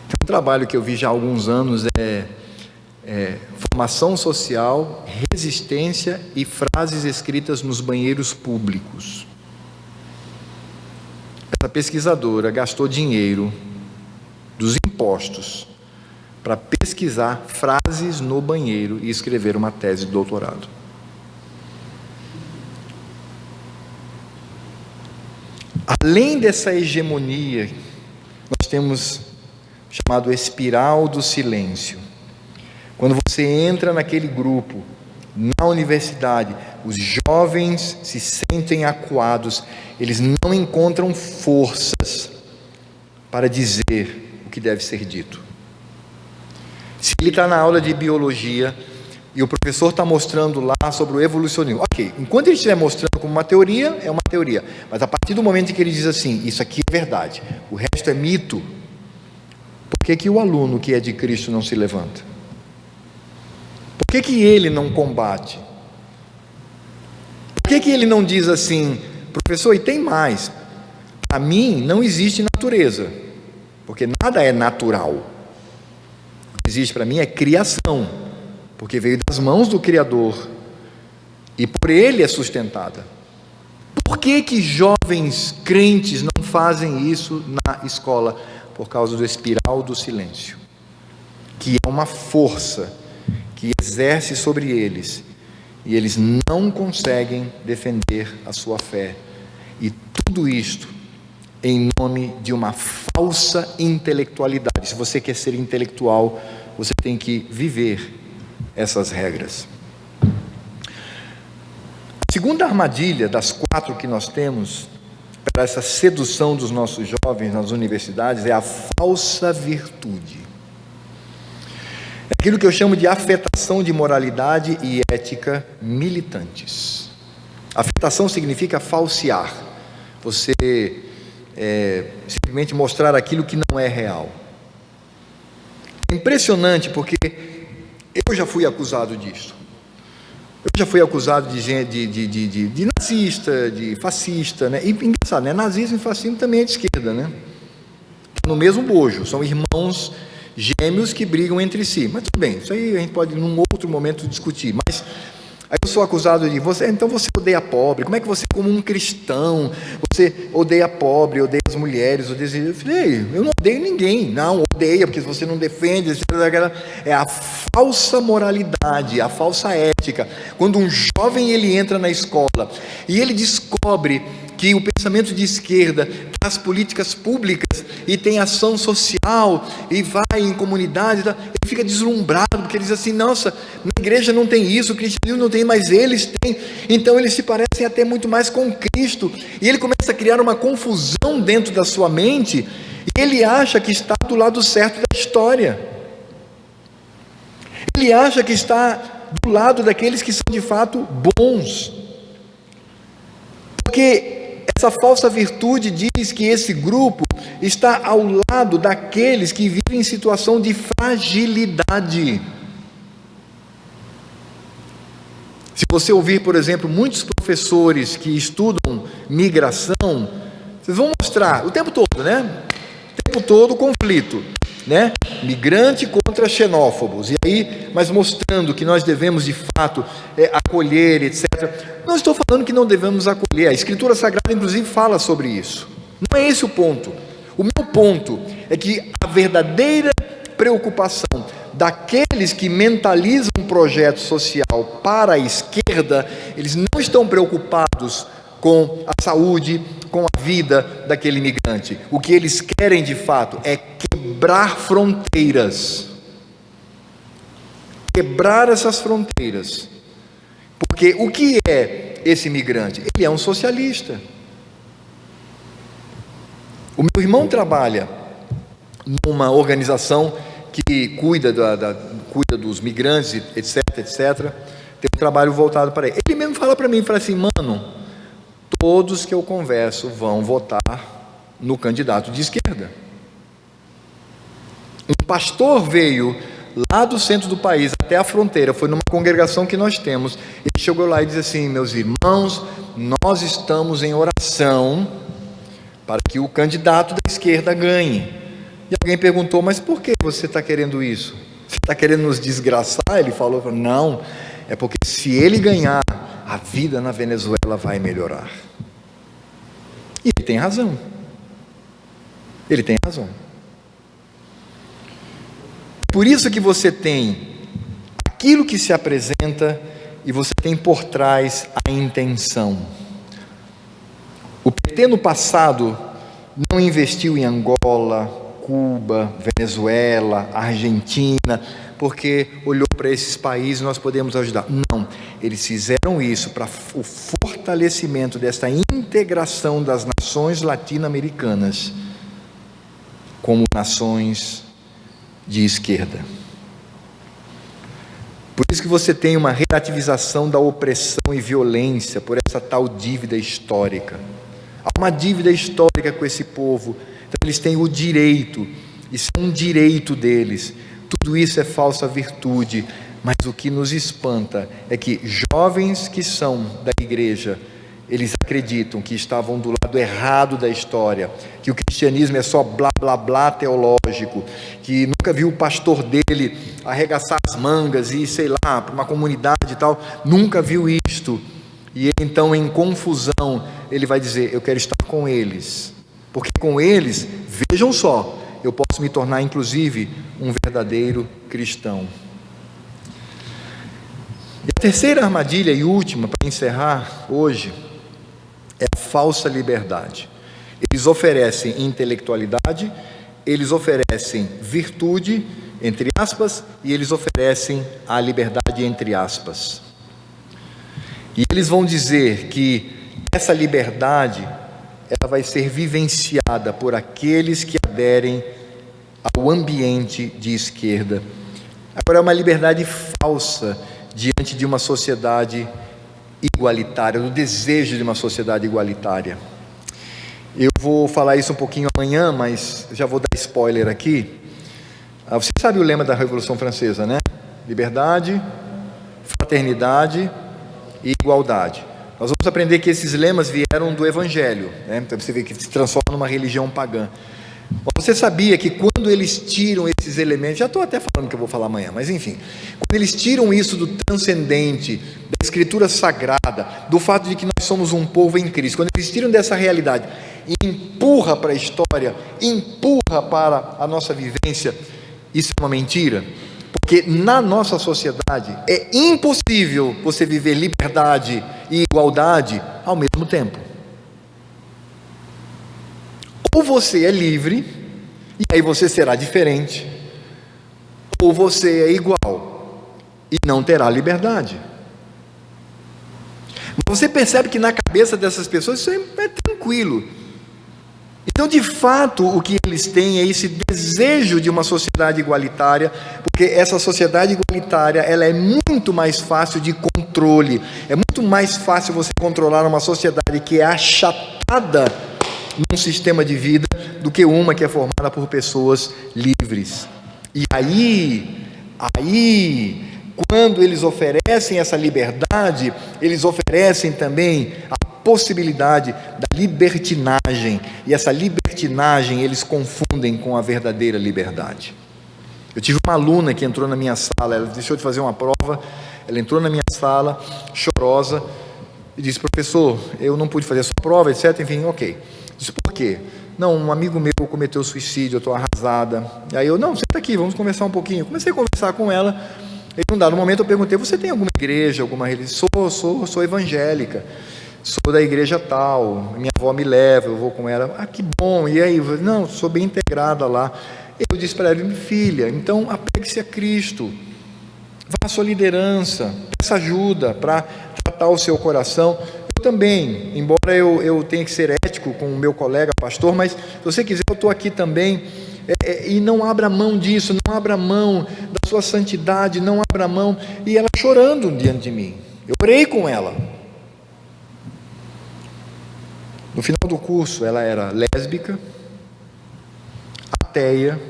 S1: Tem um trabalho que eu vi já há alguns anos, formação social, resistência e frases escritas nos banheiros públicos. Essa pesquisadora gastou dinheiro dos impostos para pesquisar frases no banheiro e escrever uma tese de doutorado. Além dessa hegemonia, nós temos chamado espiral do silêncio. Quando você entra naquele grupo, na universidade, os jovens se sentem acuados, eles não encontram forças para dizer o que deve ser dito. Se ele está na aula de biologia e o professor está mostrando lá sobre o evolucionismo, ok, enquanto ele estiver mostrando como uma teoria, é uma teoria, mas a partir do momento em que ele diz assim, isso aqui é verdade, o resto é mito, por que o aluno que é de Cristo não se levanta? Por que ele não combate? Por que ele não diz assim, professor, e tem mais, para mim não existe natureza, porque nada é natural, o que existe para mim é criação, porque veio das mãos do Criador, e por Ele é sustentada. Por que jovens crentes não fazem isso na escola? Por causa do espiral do silêncio, que é uma força que exerce sobre eles, e eles não conseguem defender a sua fé, e tudo isto em nome de uma falsa intelectualidade. Se você quer ser intelectual, você tem que viver essas regras. A segunda armadilha das 4 que nós temos, essa sedução dos nossos jovens nas universidades é a falsa virtude. É aquilo que eu chamo de afetação de moralidade e ética militantes. Afetação significa falsear. Você simplesmente mostrar aquilo que não é real. É impressionante porque eu já fui acusado disso. Eu já fui acusado de nazista, de fascista, né? E engraçado, né? Nazismo e fascismo também é de esquerda, né? No mesmo bojo, são irmãos gêmeos que brigam entre si. Mas tudo bem, isso aí a gente pode num outro momento discutir. Mas aí eu sou acusado de então você odeia pobre. Como é que você, como um cristão, você odeia pobre, odeia as mulheres, odeia... Eu falei, eu não odeio ninguém. Não, odeia, porque você não defende, etc. É a falsa moralidade, a falsa ética. Quando um jovem ele entra na escola e ele descobre que o pensamento de esquerda traz políticas públicas e tem ação social e vai em comunidades, ele fica deslumbrado, porque ele diz assim, nossa, na igreja não tem isso, o cristianismo não tem, mas eles têm, então eles se parecem até muito mais com Cristo, e ele começa a criar uma confusão dentro da sua mente, e ele acha que está do lado certo da história, ele acha que está do lado daqueles que são de fato bons, porque essa falsa virtude diz que esse grupo está ao lado daqueles que vivem em situação de fragilidade. Se você ouvir, por exemplo, muitos professores que estudam migração, vocês vão mostrar o tempo todo, né? O tempo todo conflito, né? Migrante contra xenófobos, e aí, mas mostrando que nós devemos de fato acolher, etc. Não estou falando que não devemos acolher, a Escritura Sagrada inclusive fala sobre isso, não é esse o ponto. O meu ponto é que a verdadeira preocupação daqueles que mentalizam um projeto social para a esquerda, eles não estão preocupados com a saúde, com a vida daquele imigrante. O que eles querem de fato é quebrar fronteiras, quebrar essas fronteiras, porque o que é esse imigrante? Ele é um socialista. O meu irmão trabalha numa organização que cuida dos migrantes, etc, etc, tem um trabalho voltado para ele. Ele mesmo fala para mim, fala assim, mano, todos que eu converso vão votar no candidato de esquerda. Um pastor veio lá do centro do país até a fronteira, foi numa congregação que nós temos, ele chegou lá e disse assim, meus irmãos, nós estamos em oração para que o candidato da esquerda ganhe. E alguém perguntou, mas por que você está querendo isso? Você está querendo nos desgraçar? Ele falou, não, é porque se ele ganhar, a vida na Venezuela vai melhorar. E ele tem razão. Ele tem razão. Por isso que você tem aquilo que se apresenta e você tem por trás a intenção. O PT no passado não investiu em Angola, Cuba, Venezuela, Argentina, porque olhou para esses países e nós podemos ajudar. Não, eles fizeram isso para o fortalecimento desta integração das nações latino-americanas como nações de esquerda. Por isso que você tem uma relativização da opressão e violência por essa tal dívida histórica. Há uma dívida histórica com esse povo. Então eles têm o direito, isso é um direito deles. Tudo isso é falsa virtude, mas o que nos espanta é que jovens que são da igreja, eles acreditam que estavam do lado errado da história, que o cristianismo é só blá blá blá teológico, que nunca viu o pastor dele arregaçar as mangas e sei lá, para uma comunidade e tal, nunca viu isto. E ele, então, em confusão, ele vai dizer, eu quero estar com eles, porque com eles, vejam só, eu posso me tornar inclusive um verdadeiro cristão. E a terceira armadilha e última, para encerrar hoje, é a falsa liberdade. Eles oferecem intelectualidade, eles oferecem virtude, entre aspas, e eles oferecem a liberdade, entre aspas. E eles vão dizer que essa liberdade, ela vai ser vivenciada por aqueles que aderem ao ambiente de esquerda. Agora, é uma liberdade falsa diante de uma sociedade igualitária, do desejo de uma sociedade igualitária. Eu vou falar isso um pouquinho amanhã, mas já vou dar spoiler aqui. Você sabe o lema da Revolução Francesa, né? Liberdade, fraternidade e igualdade. Nós vamos aprender que esses lemas vieram do Evangelho, né? Então você vê que se transforma numa religião pagã. Você sabia que quando eles tiram esses elementos, já estou até falando que eu vou falar amanhã, mas enfim, quando eles tiram isso do transcendente, da escritura sagrada, do fato de que nós somos um povo em Cristo, quando eles tiram dessa realidade e empurra para a história, empurra para a nossa vivência, isso é uma mentira, porque na nossa sociedade é impossível você viver liberdade e igualdade ao mesmo tempo. Ou você é livre, e aí você será diferente, ou você é igual, e não terá liberdade. Mas você percebe que na cabeça dessas pessoas isso é tranquilo. Então, de fato, o que eles têm é esse desejo de uma sociedade igualitária, porque essa sociedade igualitária, ela é muito mais fácil de controle, é muito mais fácil você controlar uma sociedade que é achatada num sistema de vida do que uma que é formada por pessoas livres. E aí, quando eles oferecem essa liberdade, eles oferecem também a possibilidade da libertinagem, e essa libertinagem eles confundem com a verdadeira liberdade. Eu tive uma aluna que entrou na minha sala, ela deixou de fazer uma prova, ela entrou na minha sala, chorosa, e disse: professor, eu não pude fazer a sua prova, etc, enfim, ok. Disse: por quê? Não, um amigo meu cometeu suicídio, eu estou arrasada. E aí eu: não, senta aqui, vamos conversar um pouquinho. Comecei a conversar com ela, e num dado momento eu perguntei: você tem alguma igreja, alguma religião? Sou evangélica, sou da igreja tal, minha avó me leva, eu vou com ela. Ah, que bom, e aí? Não, sou bem integrada lá. Eu disse para ela: filha, então apegue-se a Cristo, vá à sua liderança, peça ajuda para tratar o seu coração. Eu também, embora eu tenha que ser ético com o meu colega pastor, mas se você quiser, eu estou aqui também, e não abra mão disso, não abra mão da sua santidade, não abra mão. E ela chorando diante de mim, eu orei com ela. No final do curso, ela era lésbica, ateia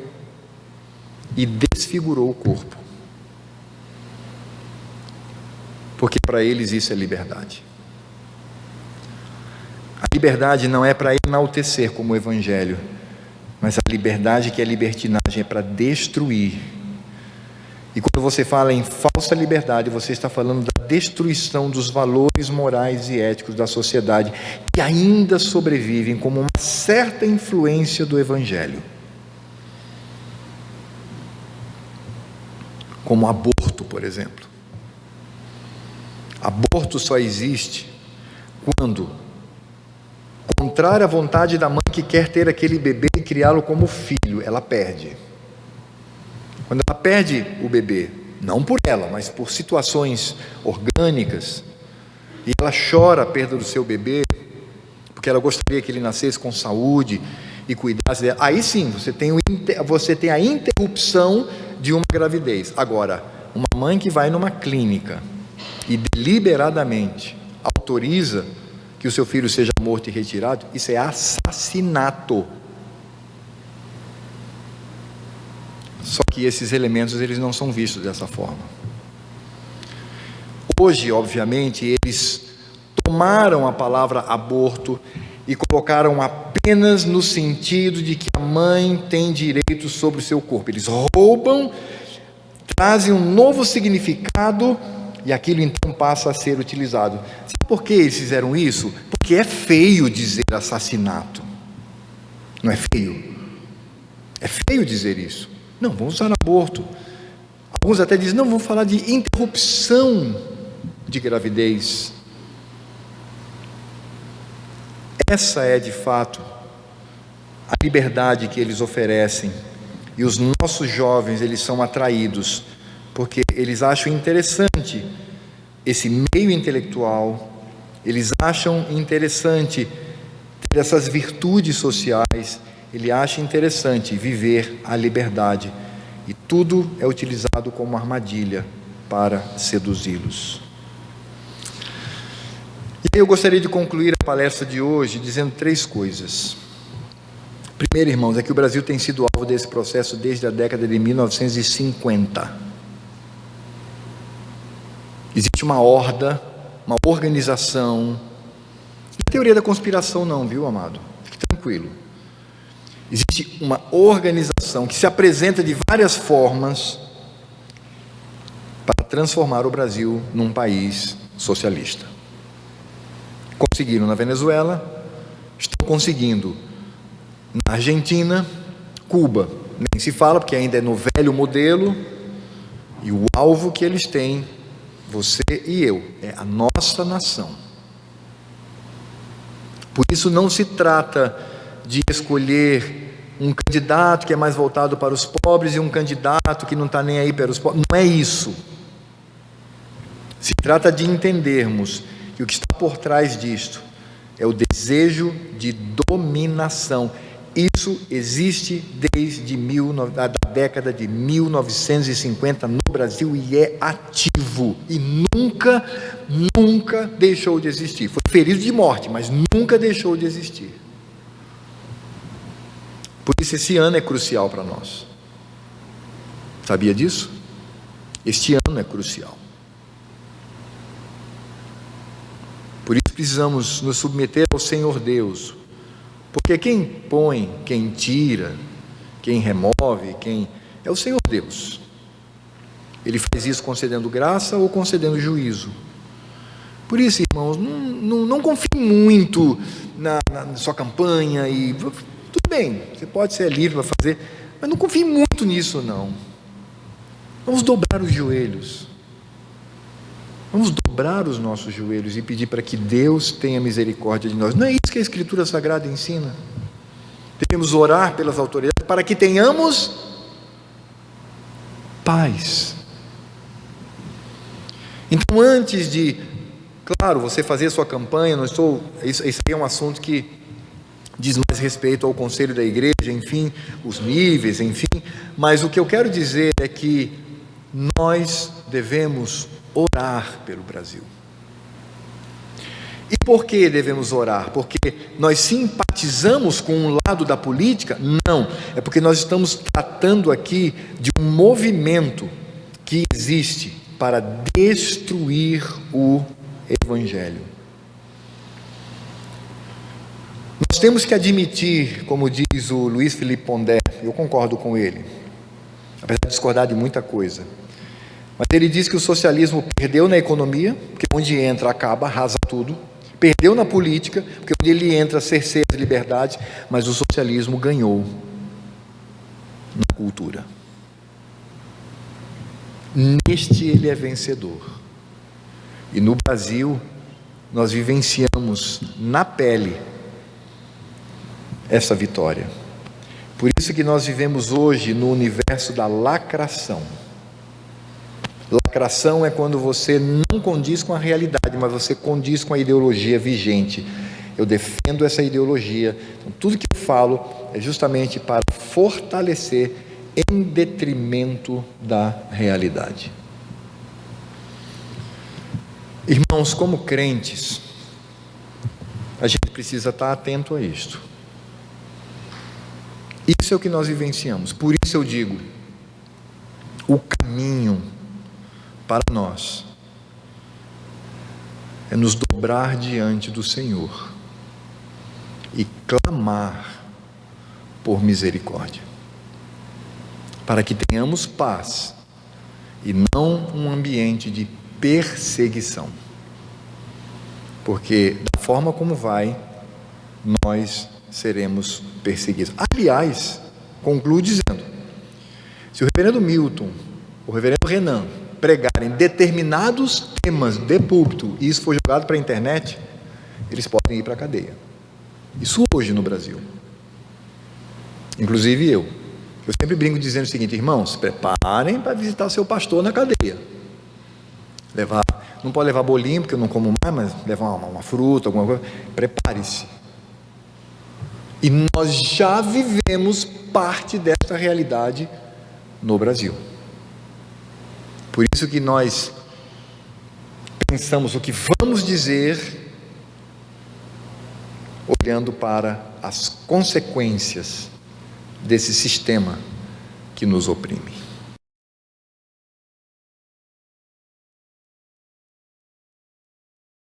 S1: e desfigurou o corpo, porque para eles isso é liberdade. A liberdade não é para enaltecer como o Evangelho, mas a liberdade que é libertinagem é para destruir. E quando você fala em falsa liberdade, você está falando da destruição dos valores morais e éticos da sociedade, que ainda sobrevivem como uma certa influência do Evangelho. Como aborto, por exemplo. Aborto só existe quando, contrário à vontade da mãe que quer ter aquele bebê e criá-lo como filho, ela perde. Quando ela perde o bebê, não por ela, mas por situações orgânicas, e ela chora a perda do seu bebê, porque ela gostaria que ele nascesse com saúde e cuidasse dela, aí sim, você tem a interrupção de uma gravidez. Agora, uma mãe que vai numa clínica e deliberadamente autoriza que o seu filho seja morto e retirado, isso é assassinato. Só que esses elementos, eles não são vistos dessa forma. Hoje, obviamente, eles tomaram a palavra aborto e colocaram apenas no sentido de que a mãe tem direito sobre o seu corpo. Eles roubam, trazem um novo significado e aquilo então passa a ser utilizado. Sabe por que eles fizeram isso? Porque é feio dizer assassinato. Não é feio? É feio dizer isso. Não, vamos usar aborto. Alguns até dizem: não, vamos falar de interrupção de gravidez. Essa é de fato a liberdade que eles oferecem, e os nossos jovens, eles são atraídos porque eles acham interessante esse meio intelectual, eles acham interessante essas virtudes sociais, ele acha interessante viver a liberdade. E tudo é utilizado como armadilha para seduzi-los. E aí eu gostaria de concluir a palestra de hoje dizendo 3 coisas. Primeiro, irmãos, é que o Brasil tem sido alvo desse processo desde a década de 1950. Existe uma horda, uma organização. Não é teoria da conspiração não, viu, amado? Fique tranquilo. Existe uma organização que se apresenta de várias formas para transformar o Brasil num país socialista. Conseguiram na Venezuela, estão conseguindo na Argentina, Cuba, nem se fala porque ainda é no velho modelo, e o alvo que eles têm, você e eu, é a nossa nação. Por isso não se trata de escolher um candidato que é mais voltado para os pobres e um candidato que não está nem aí para os pobres. Não é isso. Se trata de entendermos que o que está por trás disto é o desejo de dominação. Isso existe desde a década de 1950 no Brasil e é ativo e nunca deixou de existir. Foi ferido de morte, mas nunca deixou de existir. Por isso esse ano é crucial para nós. Sabia disso? Este ano é crucial. Por isso precisamos nos submeter ao Senhor Deus, porque quem põe, quem tira, quem remove, quem é o Senhor Deus. Ele faz isso concedendo graça ou concedendo juízo. Por isso, irmãos, não confie muito na sua campanha e tudo bem, você pode ser livre para fazer, mas não confie muito nisso não. Vamos dobrar os joelhos. Vamos dobrar os nossos joelhos e pedir para que Deus tenha misericórdia de nós. Não é isso que a Escritura Sagrada ensina? Devemos orar pelas autoridades para que tenhamos paz. Então, antes de, claro, você fazer a sua campanha, isso aí é um assunto que diz mais respeito ao conselho da igreja, enfim, os níveis, enfim, mas o que eu quero dizer é que nós devemos orar pelo Brasil. E por que devemos orar? Porque nós simpatizamos com um lado da política? Não, é porque nós estamos tratando aqui de um movimento que existe para destruir o Evangelho. Nós temos que admitir, como diz o Luiz Felipe Pondé, eu concordo com ele, apesar de discordar de muita coisa, mas ele diz que o socialismo perdeu na economia, porque onde entra acaba, arrasa tudo, perdeu na política, porque onde ele entra cerceia as liberdades, mas o socialismo ganhou na cultura. Neste ele é vencedor. E no Brasil, nós vivenciamos na pele essa vitória. Por isso que nós vivemos hoje no universo da lacração. Lacração é quando você não condiz com a realidade, mas você condiz com a ideologia vigente. Eu defendo essa ideologia. Então, tudo que eu falo é justamente para fortalecer em detrimento da realidade. Irmãos, como crentes, a gente precisa estar atento a isto. Isso é o que nós vivenciamos. Por isso eu digo, o caminho para nós é nos dobrar diante do Senhor e clamar por misericórdia, para que tenhamos paz e não um ambiente de perseguição, porque da forma como vai, nós seremos perseguidos. Aliás, concluo dizendo, se o reverendo Milton, o reverendo Renan pregarem determinados temas de púlpito e isso for jogado para a internet, eles podem ir para a cadeia. Isso hoje no Brasil. Inclusive eu sempre brinco dizendo o seguinte: irmãos, preparem para visitar o seu pastor na cadeia. Não pode levar bolinho, porque eu não como mais, mas levar uma fruta, alguma coisa. Prepare-se. E nós já vivemos parte dessa realidade no Brasil. Por isso que nós pensamos o que vamos dizer olhando para as consequências desse sistema que nos oprime.